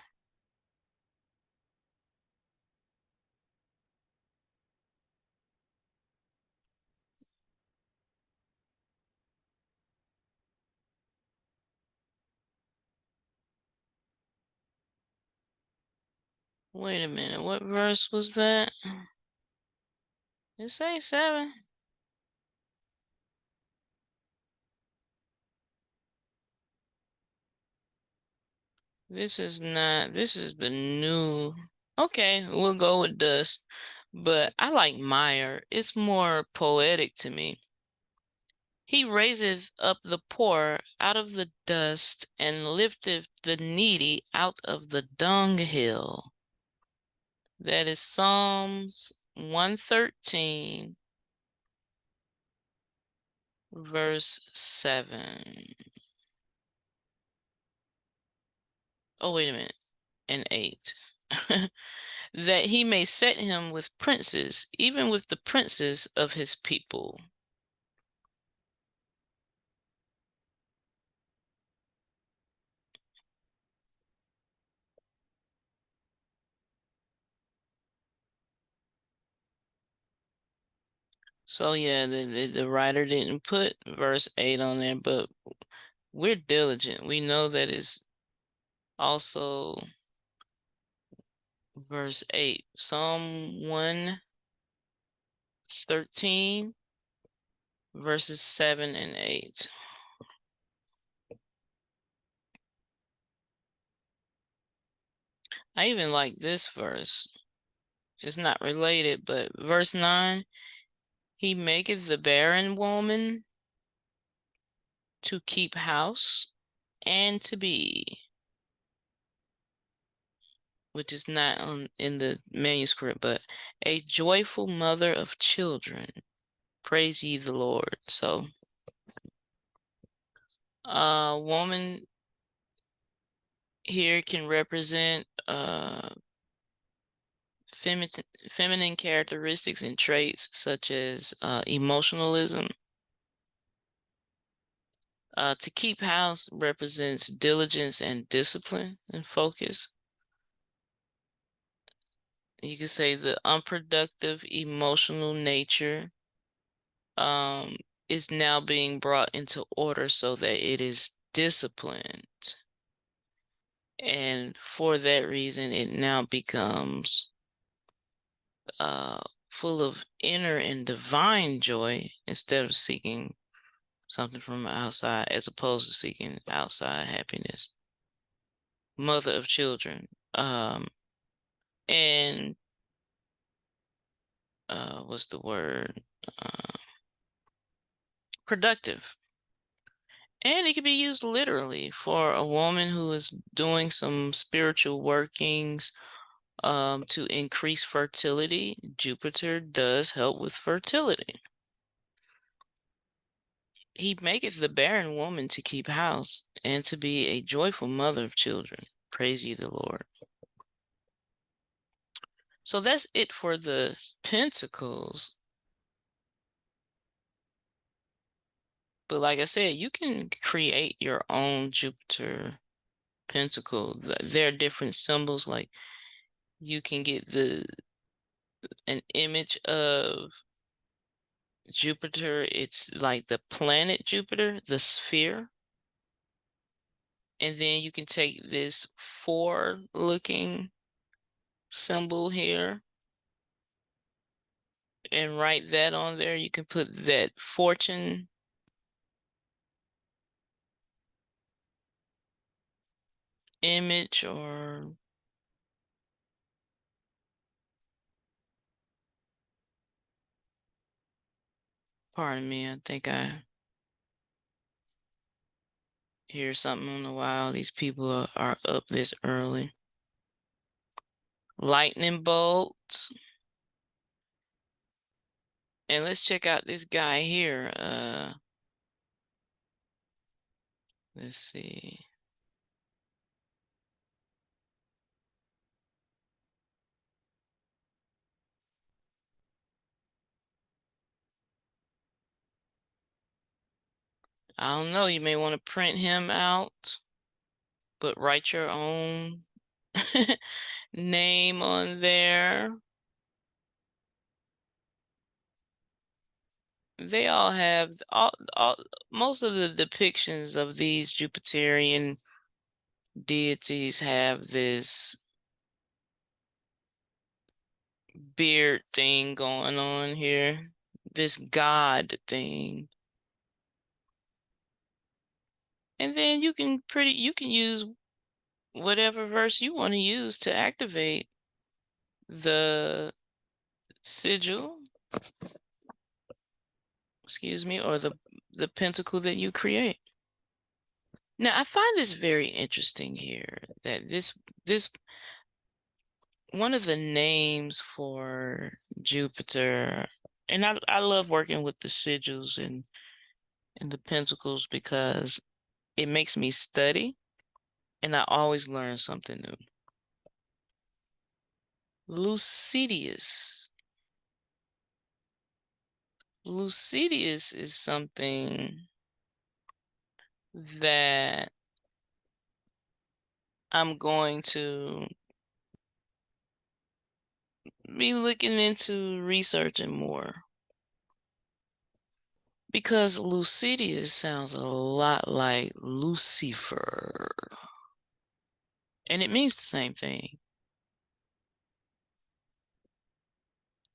Speaker 1: Wait a minute. What verse was that? It say 7. This is not. This is the new. Okay, we'll go with dust. But I like mire. It's more poetic to me. He raiseth up the poor out of the dust and lifteth the needy out of the dunghill. That is Psalms 113, verse 7. Oh, wait a minute. And 8. That he may set him with princes, even with the princes of his people. So yeah, the writer didn't put verse 8 on there, but we're diligent. We know that it's also verse 8. Psalm 113, verses 7 and 8. I even like this verse. It's not related, but verse 9, he maketh the barren woman to keep house and to be, which is not in the manuscript, but a joyful mother of children. Praise ye the Lord. So, woman here can represent feminine characteristics and traits such as emotionalism. To keep house represents diligence and discipline and focus. You could say the unproductive emotional nature is now being brought into order so that it is disciplined. And for that reason, it now becomes full of inner and divine joy instead of seeking something from outside, as opposed to seeking outside happiness. Mother of children. And what's the word? Productive. And it can be used literally for a woman who is doing some spiritual workings to increase fertility. Jupiter does help with fertility. He maketh the barren woman to keep house and to be a joyful mother of children. Praise ye the Lord. So that's it for the Pentacles. But like I said, you can create your own Jupiter Pentacle. There are different symbols, like you can get an image of Jupiter. It's like the planet Jupiter, the sphere. And then you can take this 4 looking symbol here and write that on there. You can put that fortune image, or pardon me, I think I hear something on the wire. These people are up this early. Lightning bolts. And let's check out this guy here. Let's see. I don't know, you may want to print him out, but write your own name on there. They all have most of the depictions of these Jupiterian deities have this beard thing going on here, this god thing. And then you can use whatever verse you want to use to activate the sigil, excuse me, or the pentacle that you create. Now, I find this very interesting here, that this one of the names for Jupiter, and I love working with the sigils and the pentacles because it makes me study and I always learn something new. Lucetius. Lucetius is something that I'm going to be looking into researching more, because Lucetius sounds a lot like Lucifer, and it means the same thing.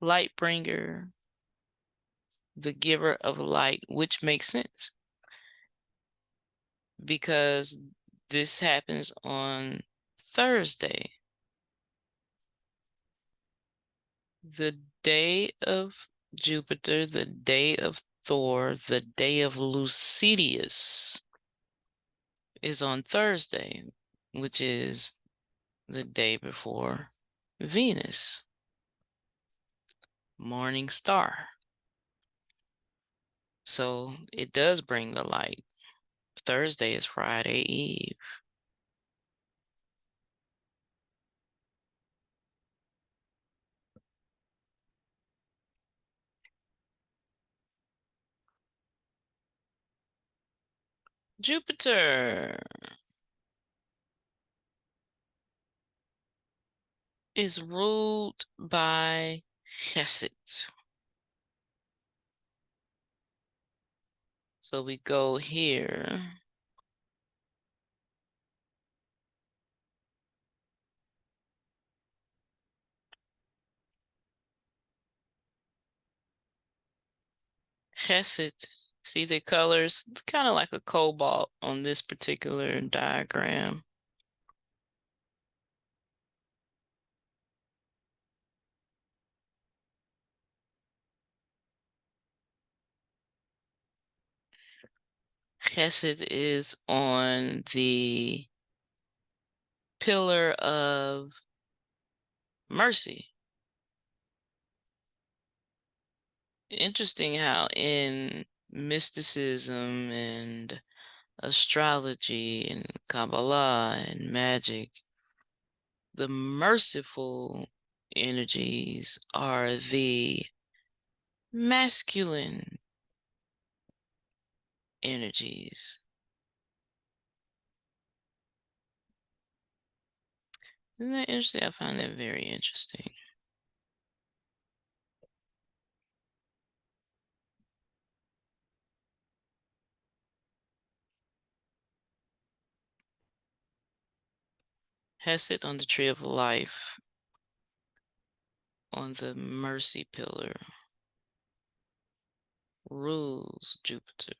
Speaker 1: Light bringer, the giver of light, which makes sense because this happens on Thursday, the day of Jupiter, the day of Thor, the day of Lucetius is on Thursday, which is the day before Venus, morning star. So it does bring the light. Thursday is Friday Eve. Jupiter is ruled by Chesed. So we go here. Chesed, see the colors? It's kind of like a cobalt on this particular diagram. Chesed is on the pillar of mercy. Interesting how in mysticism and astrology and Kabbalah and magic, the merciful energies are the masculine energies. Isn't that interesting? I find that very interesting. Chesed on the tree of life, on the mercy pillar, rules Jupiter.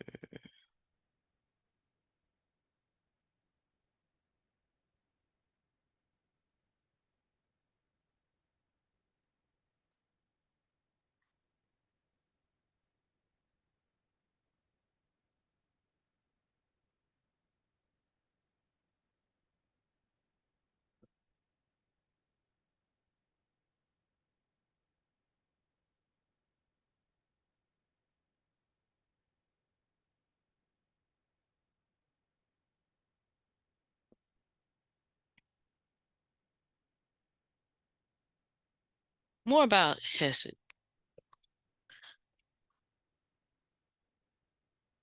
Speaker 1: More about Chesed.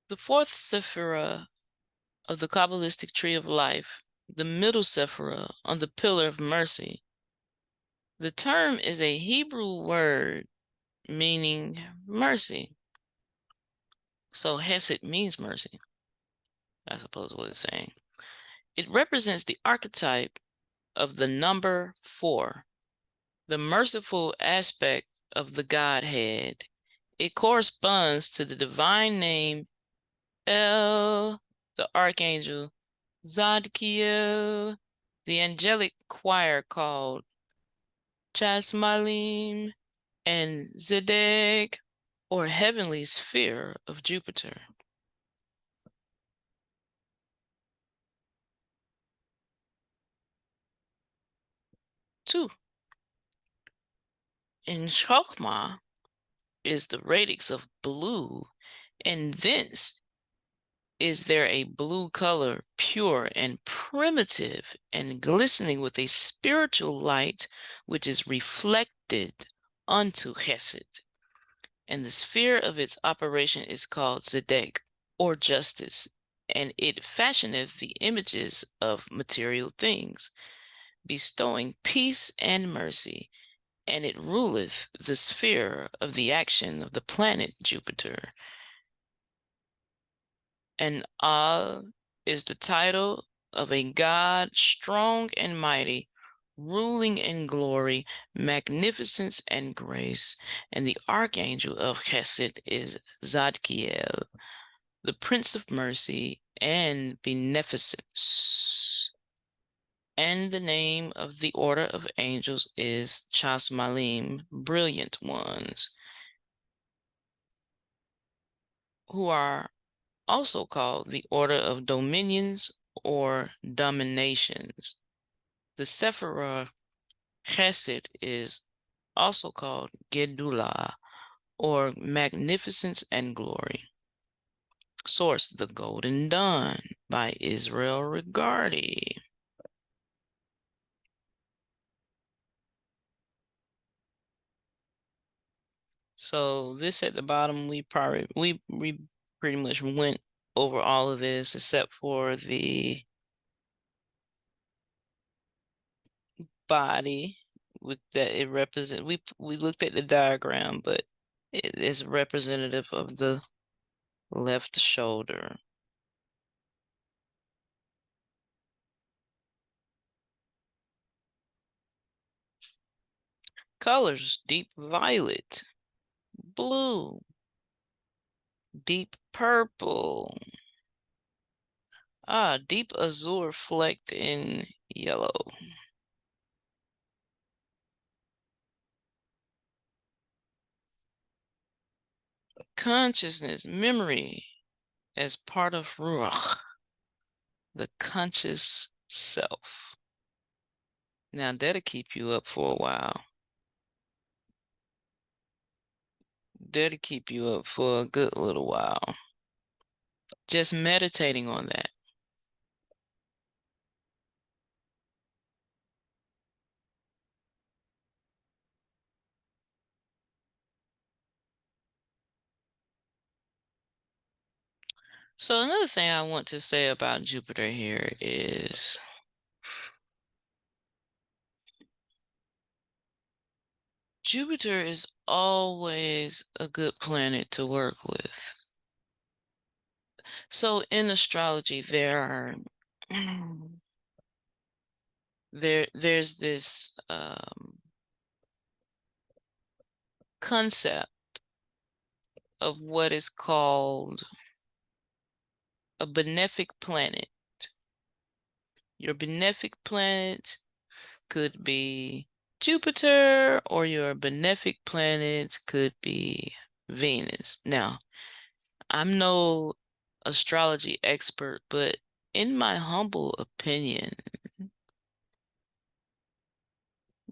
Speaker 1: The fourth sephirot of the Kabbalistic tree of life, the middle sephirot on the pillar of mercy. The term is a Hebrew word meaning mercy. So Chesed means mercy, I suppose what it's saying. It represents the archetype of the number 4, the merciful aspect of the Godhead. It corresponds to the divine name El, the archangel Zadkiel, the angelic choir called Chasmalim, and Zedek, or heavenly sphere of Jupiter. Two, in Chokmah is the radix of blue, and thence is there a blue color, pure and primitive, and glistening with a spiritual light, which is reflected unto Chesed. And the sphere of its operation is called Zedek, or justice, and it fashioneth the images of material things, bestowing peace and mercy, and it ruleth the sphere of the action of the planet Jupiter. And is the title of a god strong and mighty, ruling in glory, magnificence, and grace. And the archangel of Chesed is Zadkiel, the prince of mercy and beneficence. And the name of the order of angels is Chasmalim, brilliant ones, who are also called the order of dominions or dominations. The sephirot Chesed is also called Gedulah, or magnificence and glory. Source: The Golden Dawn by Israel Regardie. So this at the bottom, we pretty much went over all of this except for the body with that it represent. We looked at the diagram, but it is representative of the left shoulder. Colors: deep violet, blue, deep purple, deep azure flecked in yellow. Consciousness, memory as part of Ruach, the conscious self. Now that'll keep you up for a while. That'll keep you up for a good little while. Just meditating on that. So another thing I want to say about Jupiter here is Jupiter is always a good planet to work with. So in astrology, there are there's this concept of what is called a benefic planet. Your benefic planet could be Jupiter, or your benefic planet could be Venus. Now, I'm no astrology expert, but in my humble opinion,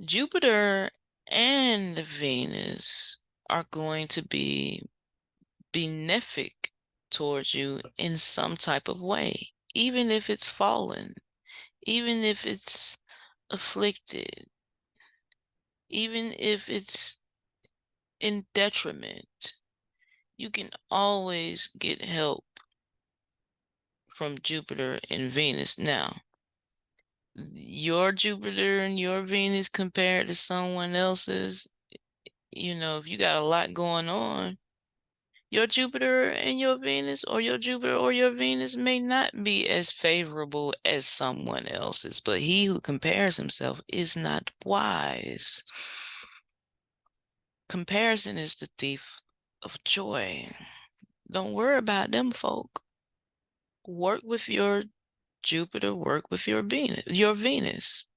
Speaker 1: Jupiter and Venus are going to be benefic towards you in some type of way, even if it's fallen, even if it's afflicted, even if it's in detriment. You can always get help from Jupiter and Venus. Now, your Jupiter and your Venus compared to someone else's, if you got a lot going on, your Jupiter and your Venus, or your Jupiter or your Venus, may not be as favorable as someone else's, but he who compares himself is not wise. Comparison is the thief of joy. Don't worry about them folk. Work with your Jupiter, work with your Venus.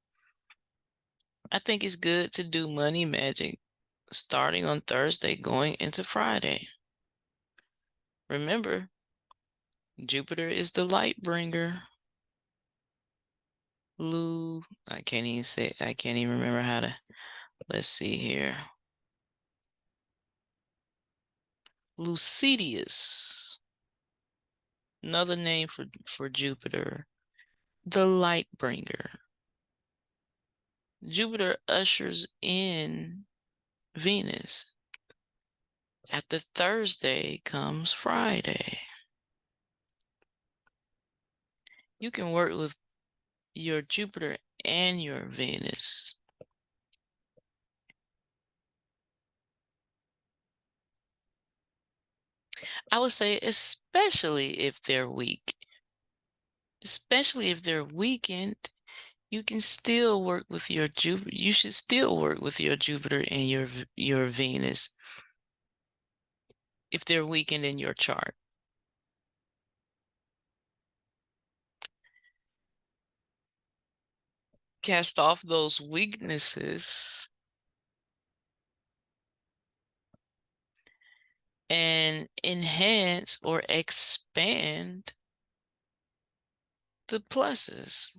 Speaker 1: I think it's good to do money magic starting on Thursday going into Friday. Remember, Jupiter is the light bringer. I can't even remember how to, let's see here. Lucetius, another name for Jupiter, the light bringer. Jupiter ushers in Venus. After Thursday comes Friday. You can work with your Jupiter and your Venus. I would say especially if they're weak. Especially if they're weakened, you can still work with your Jupiter. You should still work with your Jupiter and your Venus if they're weakened in your chart. Cast off those weaknesses and enhance or expand the pluses.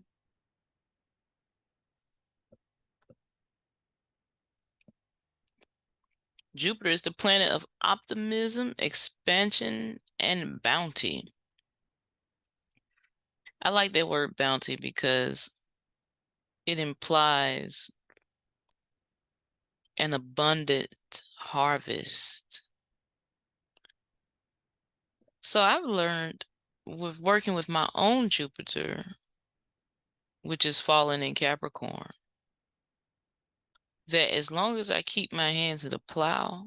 Speaker 1: Jupiter is the planet of optimism, expansion, and bounty. I like that word bounty because it implies an abundant harvest. So I've learned with working with my own Jupiter, which is fallen in Capricorn, that as long as I keep my hand to the plow,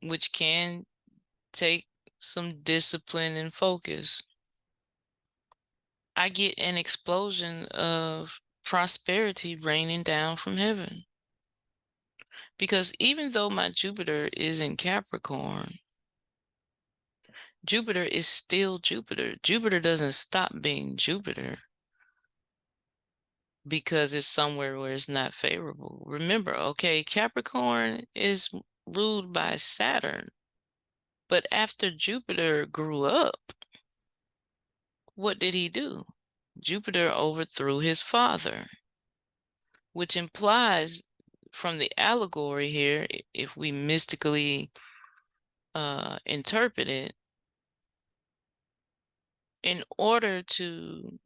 Speaker 1: which can take some discipline and focus, I get an explosion of prosperity raining down from heaven. Because even though my Jupiter is in Capricorn, Jupiter is still Jupiter. Jupiter doesn't stop being Jupiter because it's somewhere where it's not favorable. Remember, okay, Capricorn is ruled by Saturn. But after Jupiter grew up, what did he do? Jupiter overthrew his father, which implies from the allegory here, if we mystically interpret it, in order to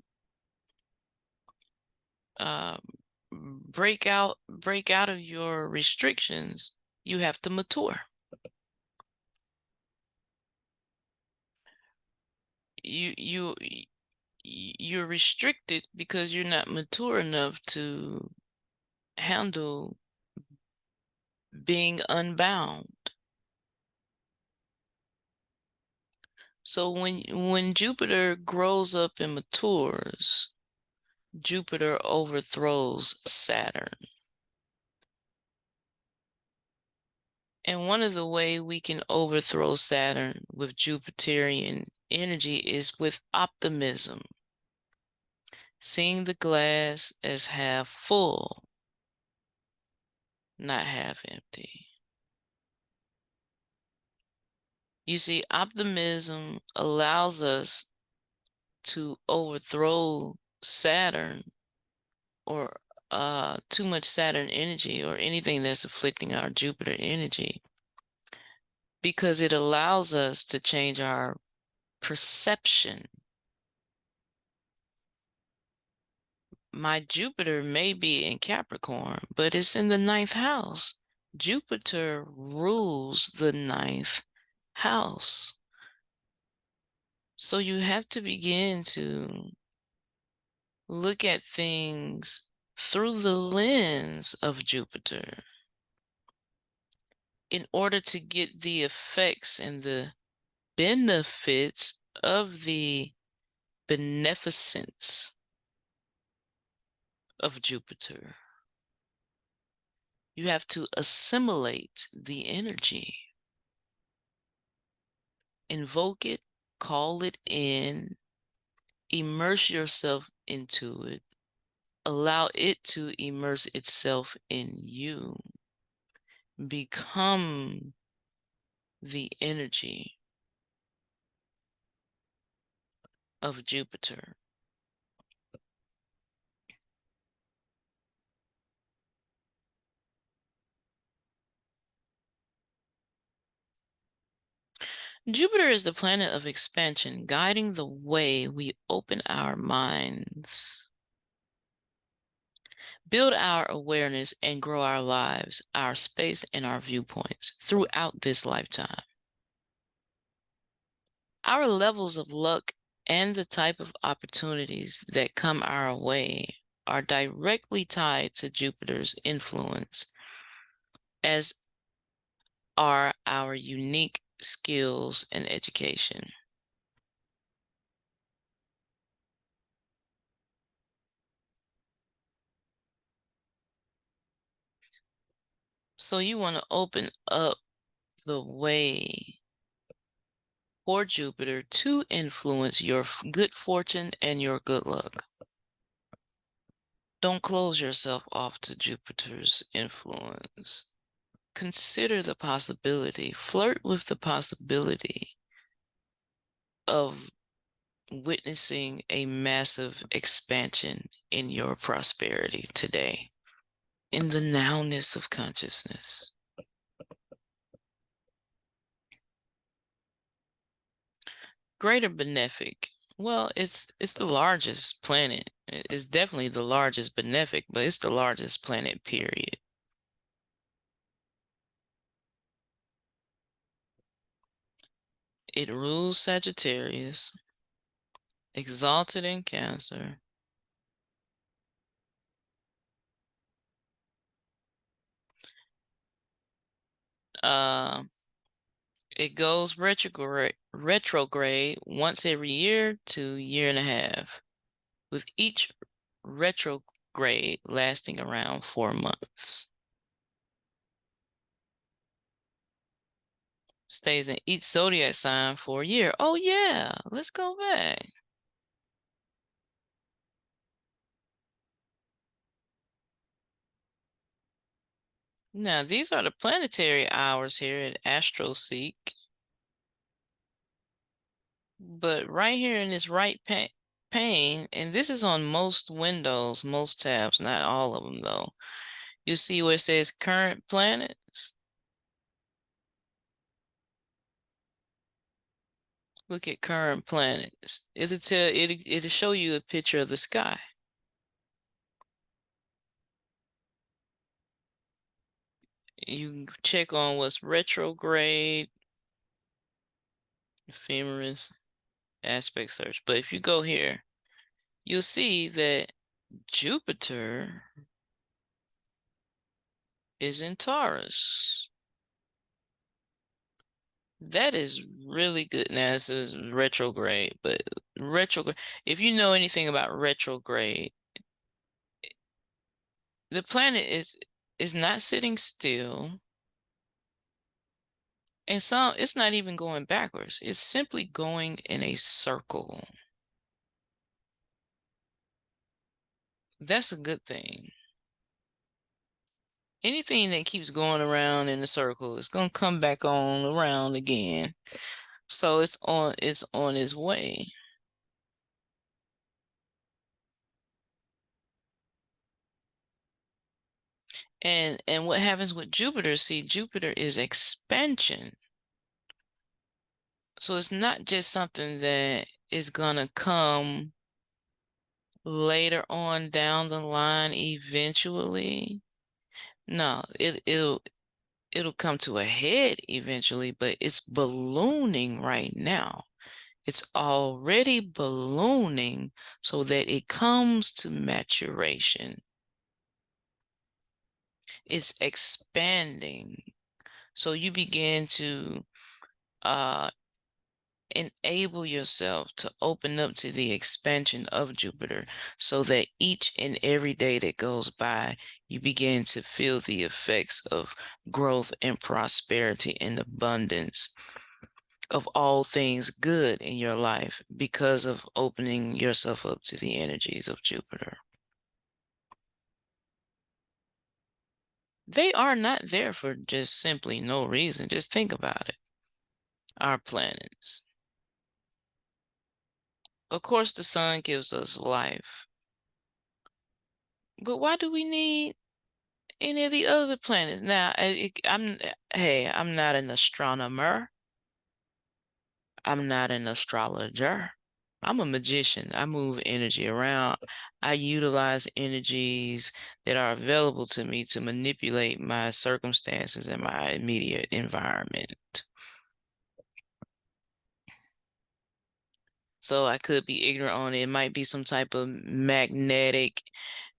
Speaker 1: break out of your restrictions, you have to mature. You're restricted because you're not mature enough to handle being unbound. So when Jupiter grows up and matures, Jupiter overthrows Saturn. And one of the ways we can overthrow Saturn with Jupiterian energy is with optimism, seeing the glass as half full, not half empty. You see, optimism allows us to overthrow Saturn or too much Saturn energy or anything that's afflicting our Jupiter energy, because it allows us to change our perception. My Jupiter may be in Capricorn, but it's in the 9th house. Jupiter rules the 9th house. So you have to begin to look at things through the lens of Jupiter in order to get the effects and the benefits of the beneficence of Jupiter. You have to assimilate the energy, invoke it, call it in, immerse yourself into it, allow it to immerse itself in you, become the energy of Jupiter. Jupiter is the planet of expansion, guiding the way we open our minds, build our awareness, and grow our lives, our space, and our viewpoints throughout this lifetime. Our levels of luck and the type of opportunities that come our way are directly tied to Jupiter's influence, as are our unique skills and education. So you want to open up the way for Jupiter to influence your good fortune and your good luck. Don't close yourself off to Jupiter's influence. Consider the possibility, flirt with the possibility of witnessing a massive expansion in your prosperity today, in the nowness of consciousness. Greater benefic. Well, it's the largest planet. It's definitely the largest benefic, but it's the largest planet, period. It rules Sagittarius, exalted in Cancer. It goes retrograde once every year to year and a half, with each retrograde lasting around 4 months. Stays in each zodiac sign for a year. Oh yeah, let's go back. Now, these are the planetary hours here at AstroSeek. But right here in this right pane, and this is on most windows, most tabs, not all of them though. You see where it says current planets? Look at current planets. It'll show you a picture of the sky. You check on what's retrograde, ephemeris, aspect search. But if you go here, you'll see that Jupiter is in Taurus. That is really good. Now, this is retrograde, but retrograde, if you know anything about retrograde, the planet is not sitting still. And it's not even going backwards. It's simply going in a circle. That's a good thing. Anything that keeps going around in a circle is going to come back on around again. So it's on its way. And what happens with Jupiter? See, Jupiter is expansion. So it's not just something that is gonna come later on down the line eventually. No, it'll come to a head eventually, but it's ballooning right now. It's already ballooning so that it comes to maturation. It's expanding. So you begin to enable yourself to open up to the expansion of Jupiter so that each and every day that goes by, you begin to feel the effects of growth and prosperity and abundance of all things good in your life because of opening yourself up to the energies of Jupiter. They are not there for just simply no reason. Just think about it. Our planets. Of course, the sun gives us life. But why do we need any of the other planets? Now, I'm not an astronomer. I'm not an astrologer. I'm a magician. I move energy around. I utilize energies that are available to me to manipulate my circumstances and my immediate environment. So I could be ignorant on it. It might be some type of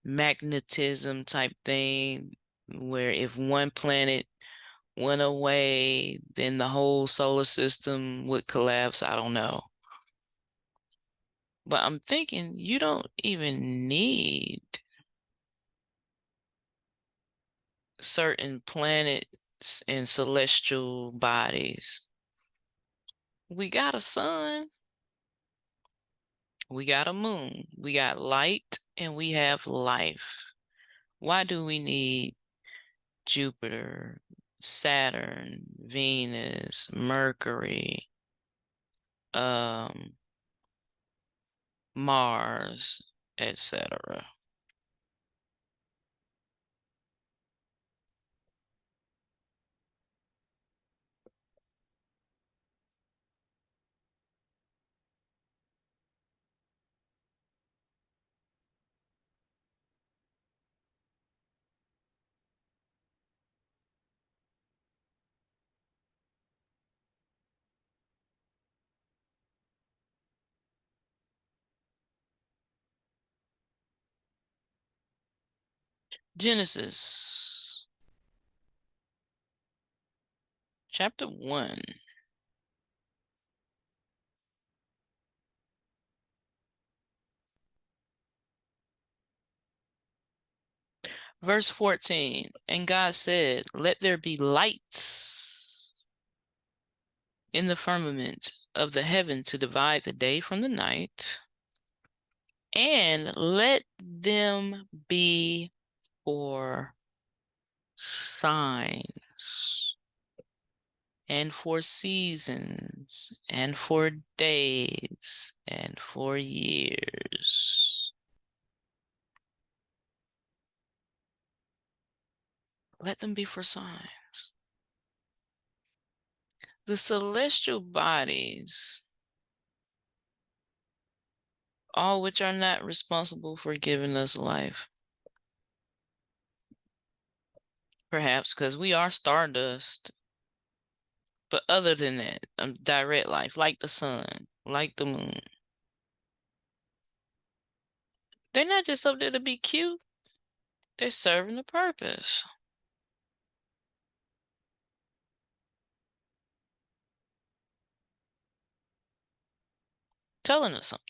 Speaker 1: magnetism type thing where if one planet went away, then the whole solar system would collapse. I don't know. But I'm thinking you don't even need certain planets and celestial bodies. We got a sun, we got a moon, we got light, and we have life. Why do we need Jupiter, Saturn, Venus, Mercury, Mars, etc.? Genesis, chapter 1. Verse 14, and God said, let there be lights in the firmament of the heaven to divide the day from the night, and let them be for signs, and for seasons, and for days, and for years. Let them be for signs. The celestial bodies, all which are not responsible for giving us life. Perhaps because we are stardust. But other than that, direct life, like the sun, like the moon. They're not just up there to be cute. They're serving a purpose. Telling us something.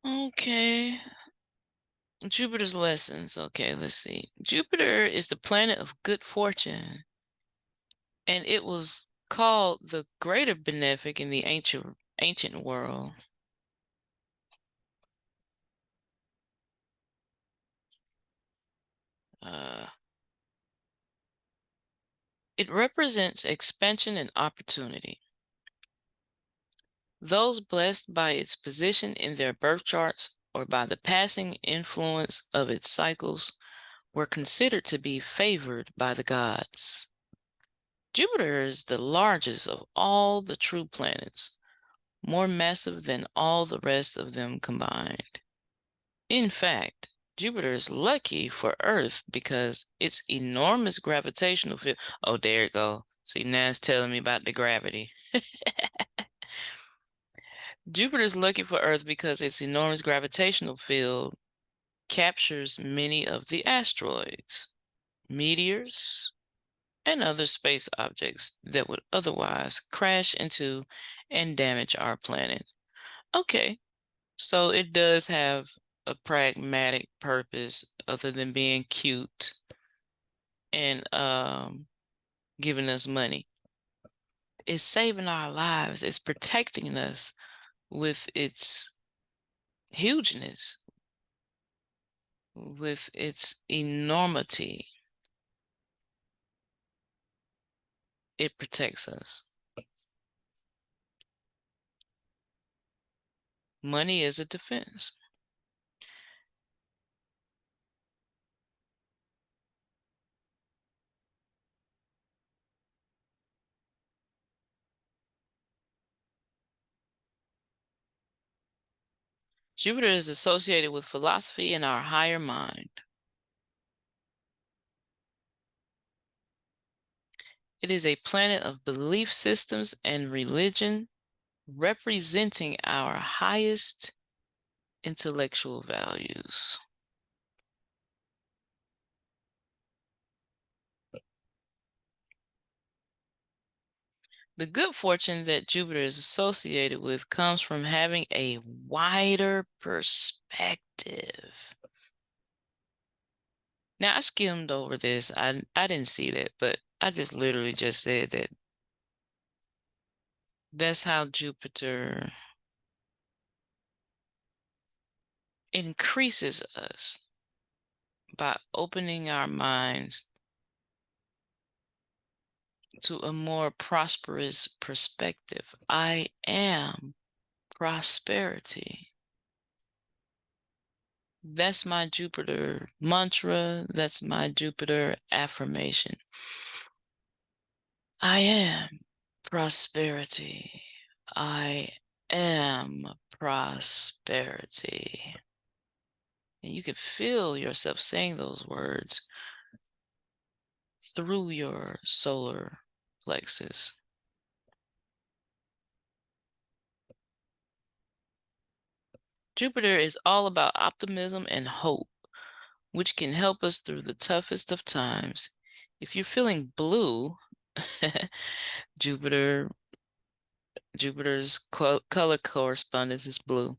Speaker 1: Okay. Jupiter's lessons. Okay, let's see. Jupiter is the planet of good fortune, and it was called the greater benefic in the ancient world. It represents expansion and opportunity. Those blessed by its position in their birth charts or by the passing influence of its cycles were considered to be favored by the gods. Jupiter is the largest of all the true planets, more massive than all the rest of them combined. In fact, Jupiter is lucky for Earth because its enormous gravitational field. Oh, there it go. See, now it's telling me about the gravity. Jupiter is lucky for Earth because its enormous gravitational field captures many of the asteroids, meteors, and other space objects that would otherwise crash into and damage our planet. Okay, so it does have a pragmatic purpose other than being cute and giving us money. It's saving our lives. It's protecting us with its hugeness, with its enormity. It protects us. Money is a defense. Jupiter is associated with philosophy and our higher mind. It is a planet of belief systems and religion, representing our highest intellectual values. The good fortune that Jupiter is associated with comes from having a wider perspective. Now, I skimmed over this. I didn't see that, but I just literally just said that. That's how Jupiter increases us, by opening our minds to a more prosperous perspective. I am prosperity. That's my Jupiter mantra. That's my Jupiter affirmation. I am prosperity. I am prosperity. And you can feel yourself saying those words through your solar plexus. Jupiter is all about optimism and hope, which can help us through the toughest of times. If you're feeling blue, Jupiter's color correspondence is blue.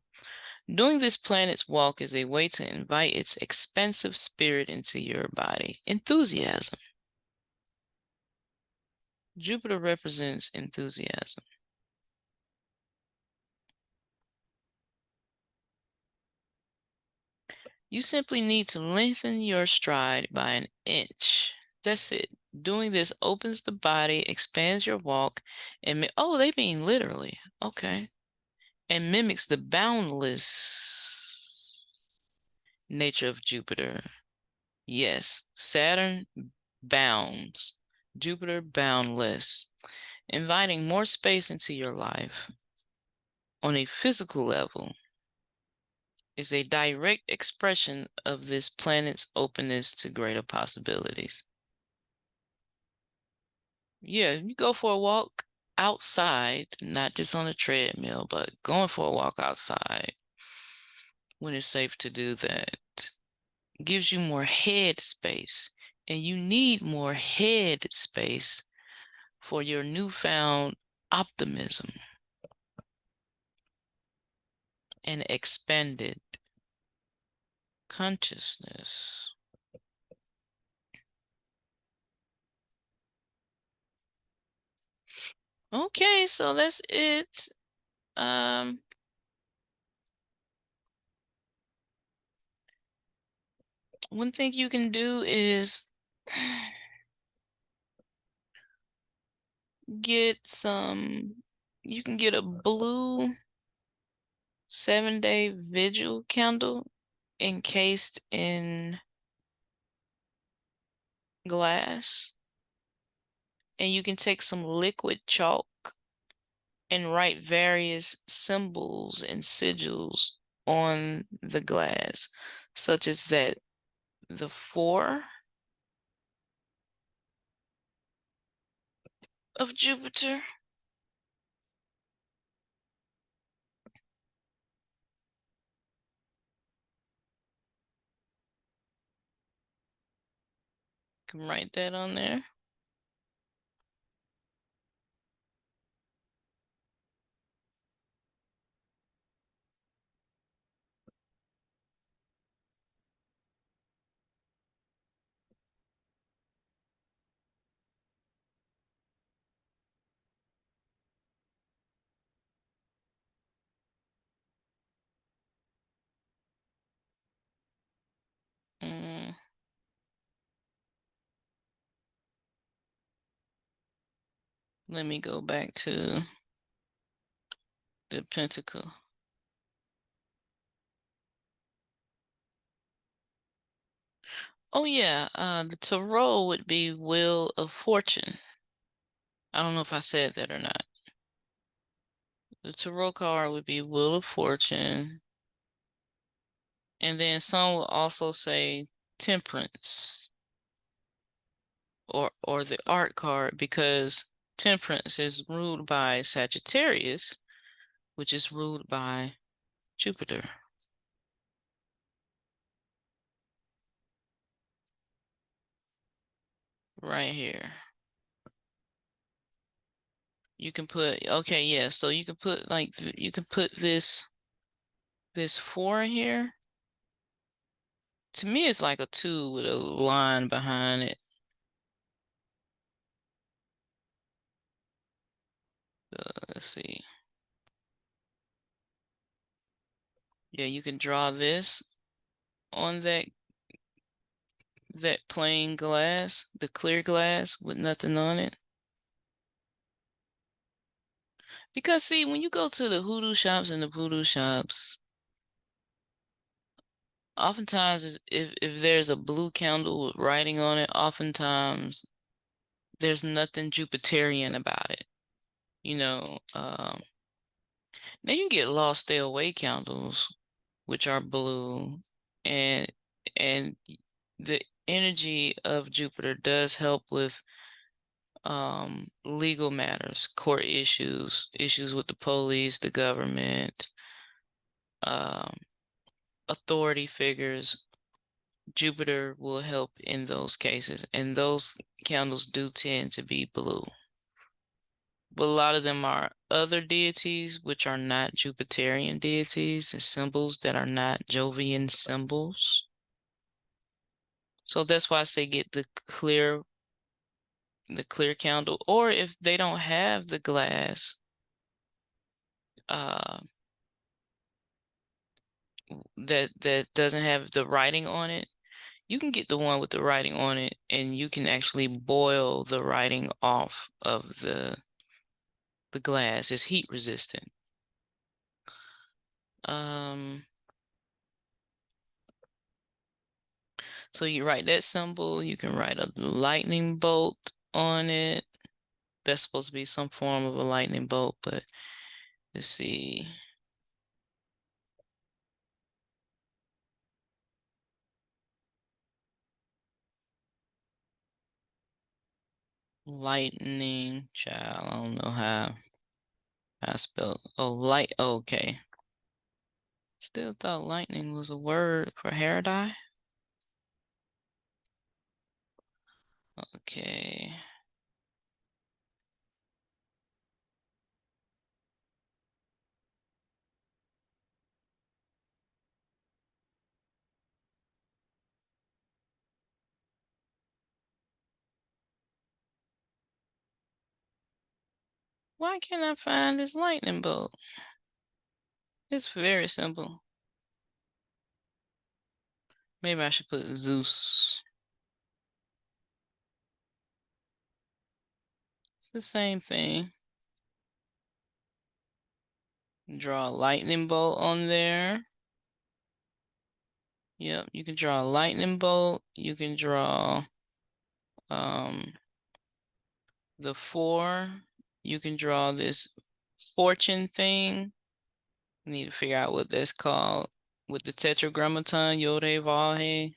Speaker 1: Doing this planet's walk is a way to invite its expansive spirit into your body. Enthusiasm. Jupiter represents enthusiasm. You simply need to lengthen your stride by an inch. That's it. Doing this opens the body, expands your walk, and oh, they mean literally. Okay. And mimics the boundless nature of Jupiter. Yes, Saturn bounds, Jupiter boundless, inviting more space into your life. On a physical level, is a direct expression of this planet's openness to greater possibilities. Yeah, you go for a walk outside, not just on a treadmill, but going for a walk outside when it's safe to do that gives you more head space, and you need more head space for your newfound optimism. and expanded consciousness. Okay, so that's it. One thing you can do is get you can get a blue 7-day vigil candle encased in glass. And you can take some liquid chalk and write various symbols and sigils on the glass, such as the 4 of Jupiter. You can write that on there. Let me go back to the pentacle. Oh yeah, the tarot would be Wheel of Fortune. I don't know if I said that or not. The tarot card would be Wheel of Fortune. And then some will also say Temperance or the art card, because Temperance is ruled by Sagittarius, which is ruled by Jupiter. Right here. You can put, okay, yeah, so you can put like, you can put this 4 here. To me, it's like a 2 with a line behind it. Let's see. Yeah, you can draw this on that plain glass, the clear glass with nothing on it. Because see, when you go to the hoodoo shops and the voodoo shops, oftentimes if there's a blue candle with writing on it, oftentimes there's nothing Jupiterian about it. You know, now you get lost stay away candles, which are blue, and the energy of Jupiter does help with legal matters, court issues with the police, the government, authority figures. Jupiter will help in those cases, and those candles do tend to be blue. But a lot of them are other deities, which are not Jupiterian deities, and symbols that are not Jovian symbols. So that's why I say get the clear candle, or if they don't have the glass, that doesn't have the writing on it, you can get the one with the writing on it, and you can actually boil the writing off of the glass. It's heat resistant. So you write that symbol, you can write a lightning bolt on it. That's supposed to be some form of a lightning bolt, but let's see. Lightning, child. I don't know how I spell. Oh, light. Okay. Still thought lightning was a word for hair dye. Okay. Why can't I find this lightning bolt? It's very simple. Maybe I should put Zeus. It's the same thing. Draw a lightning bolt on there. Yep, you can draw a lightning bolt. You can draw the 4. You can draw this fortune thing. Need to figure out what that's called with the tetragrammaton, Yod Vav He.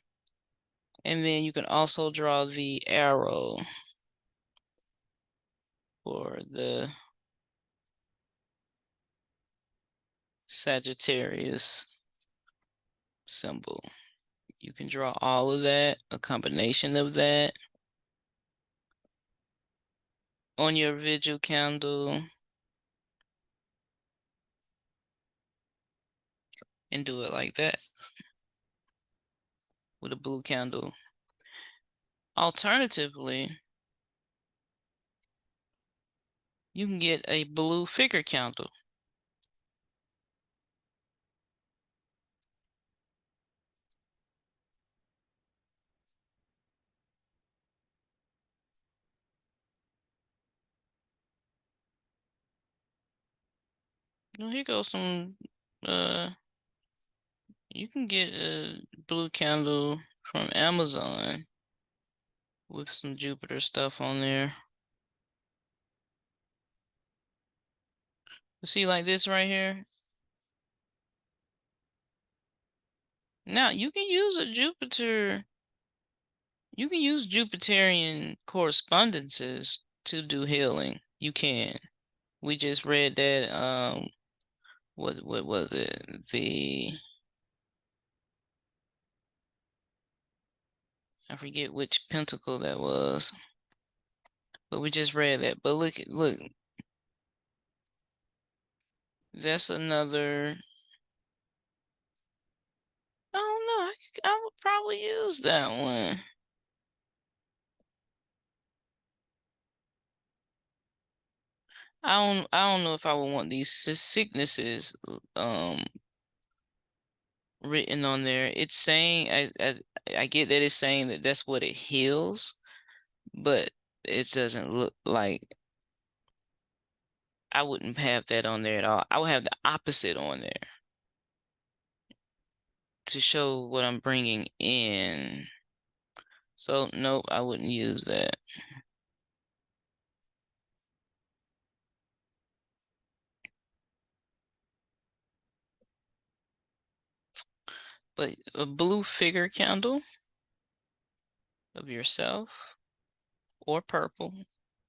Speaker 1: And then you can also draw the arrow for the Sagittarius symbol. You can draw all of that, a combination of that on your vigil candle and do it like that with a blue candle. Alternatively, you can get a blue figure candle. Well, here goes some, you can get a blue candle from Amazon with some Jupiter stuff on there. You see like this right here? Now you can use a Jupiter, you can use Jupiterian correspondences to do healing. You can. We just read that what was it? I forget which pentacle that was. But we just read that. But look, that's another. I don't know. I would probably use that one. I don't know if I would want these sicknesses written on there. It's saying I get that it's saying that that's what it heals, but it doesn't look like I wouldn't have that on there at all. I would have the opposite on there to show what I'm bringing in. So nope, I wouldn't use that. But a blue figure candle of yourself or purple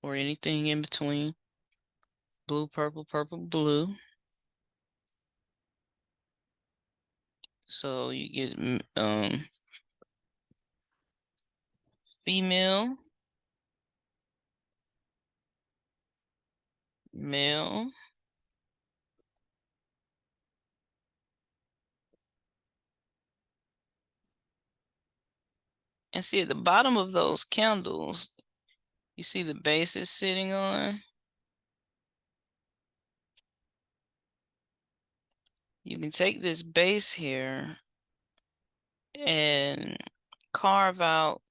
Speaker 1: or anything in between. Blue, purple, purple, blue. So you get female, male, and see at the bottom of those candles, you see the base it's sitting on. You can take this base here and carve out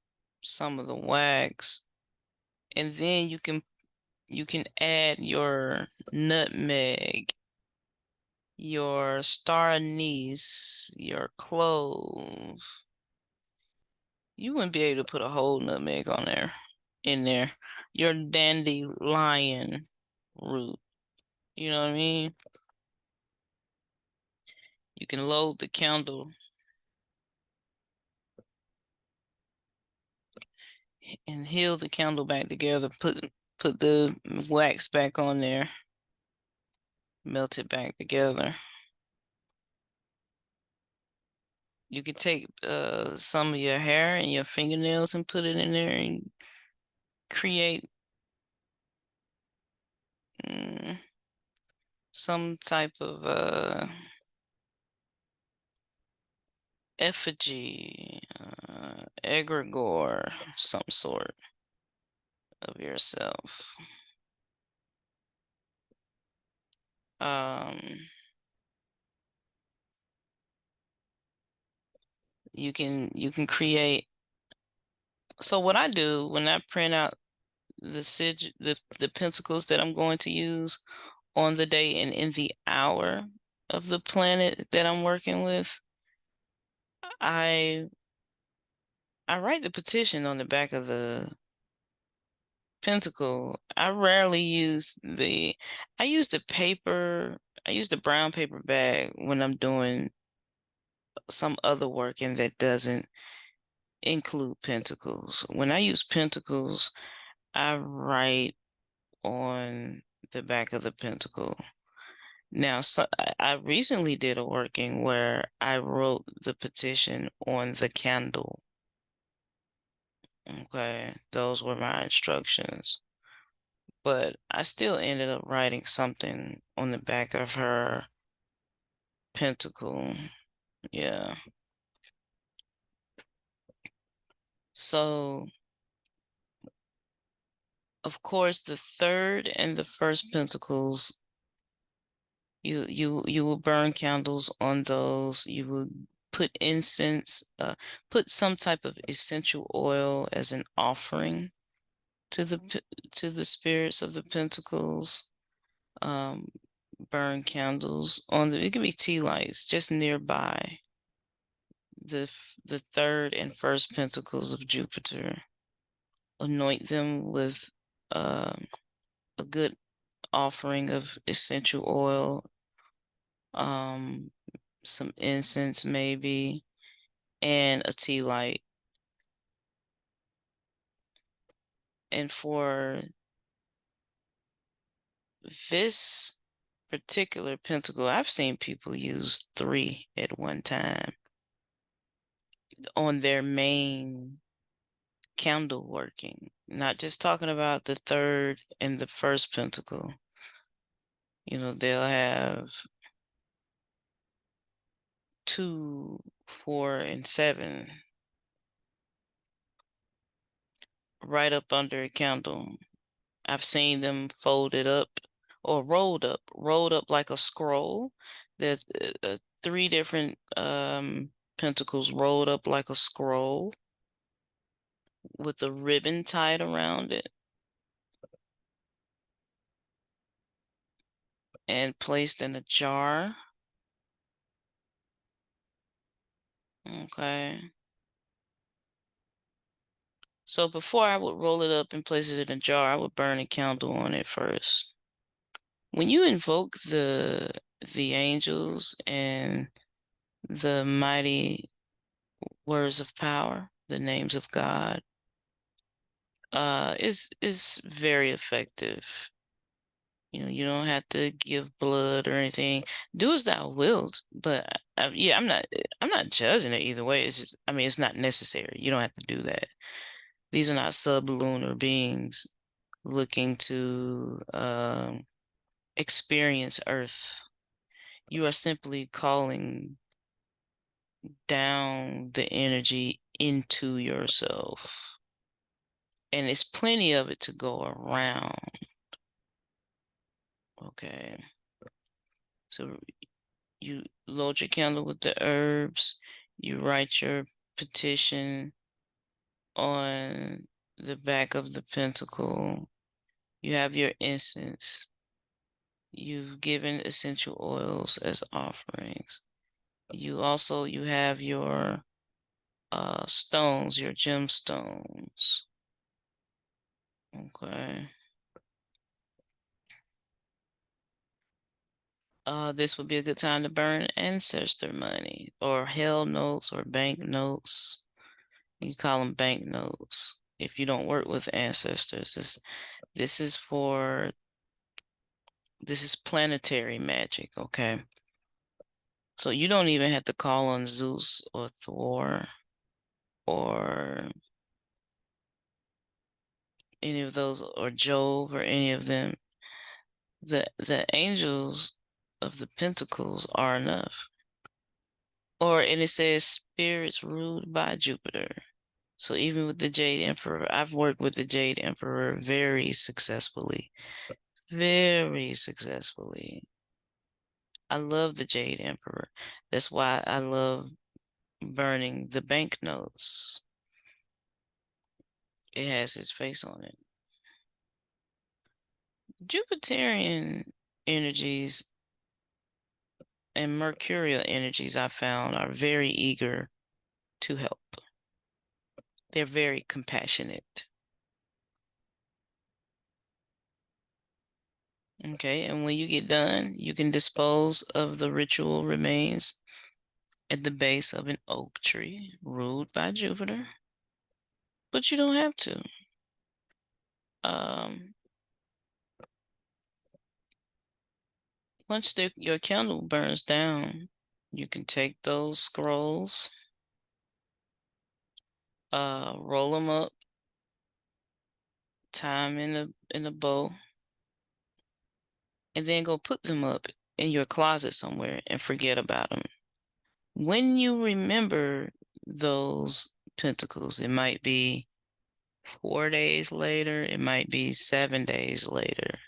Speaker 1: some of the wax, and then you can add your nutmeg, your star anise, your clove. You wouldn't be able to put a whole nutmeg on there, in there. Your dandelion root. You know what I mean? You can load the candle and heal the candle back together. Put the wax back on there. Melt it back together. You can take some of your hair and your fingernails and put it in there and create some type of effigy, egregore, some sort of yourself. You can create. So what I do when I print out the pentacles that I'm going to use on the day and in the hour of the planet that I'm working with, I write the petition on the back of the pentacle. I rarely use I use the paper, I use the brown paper bag when I'm doing some other work and that doesn't include pentacles. When I use pentacles, I write on the back of the pentacle. Now, so I recently did a working where I wrote the petition on the candle. Okay, those were my instructions. But I still ended up writing something on the back of her pentacle. Yeah. So, of course, the third and the first pentacles, you will burn candles on those. You will put incense, put some type of essential oil as an offering to the spirits of the pentacles. Burn candles on it could be tea lights just nearby the third and first pentacles of Jupiter. Anoint them with a good offering of essential oil, some incense maybe, and a tea light. And for this particular pentacle, I've seen people use 3 at one time on their main candle working, not just talking about the third and the first pentacle. They'll have 2, 4, and 7 right up under a candle. I've seen them folded up or rolled up like a scroll. There's 3 different pentacles rolled up like a scroll with a ribbon tied around it and placed in a jar. Okay. So before I would roll it up and place it in a jar, I would burn a candle on it first. When you invoke the angels and the mighty words of power, the names of God, is very effective. You don't have to give blood or anything. Do as thou wilt, but yeah, I'm not judging it either way. It's just, I mean, it's not necessary. You don't have to do that. These are not sublunar beings looking to experience Earth. You are simply calling down the energy into yourself. And it's plenty of it to go around. Okay. So you load your candle with the herbs. You write your petition on the back of the pentacle. You have your incense. You've given essential oils as offerings. You have your stones, your gemstones. Okay. This would be a good time to burn ancestor money or hell notes or bank notes. You call them bank notes if you don't work with ancestors. This is planetary magic, okay? So you don't even have to call on Zeus or Thor or any of those, or Jove or any of them. The angels of the pentacles are enough. And it says spirits ruled by Jupiter. So even with the Jade Emperor, I've worked with the Jade Emperor very successfully. Very successfully. I love the Jade Emperor. That's why I love burning the banknotes. It has his face on it. Jupiterian energies and mercurial energies, I found, are very eager to help. They're very compassionate. Okay, and when you get done, you can dispose of the ritual remains at the base of an oak tree ruled by Jupiter, but you don't have to. Once your candle burns down, you can take those scrolls, roll them up, tie them in a bow, and then go put them up in your closet somewhere and forget about them. When you remember those pentacles, it might be 4 days later, it might be 7 days later.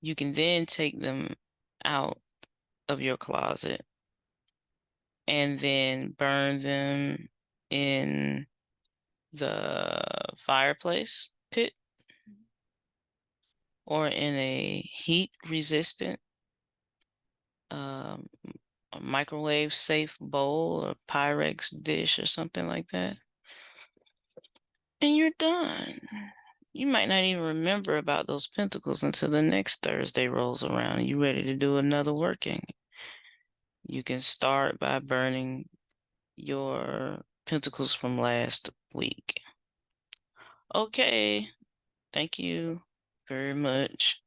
Speaker 1: You can then take them out of your closet and then burn them in the fireplace pit or in a heat resistant microwave safe bowl or Pyrex dish or something like that. And you're done. You might not even remember about those pentacles until the next Thursday rolls around and you're ready to do another working. You can start by burning your pentacles from last week. Okay, thank you very much.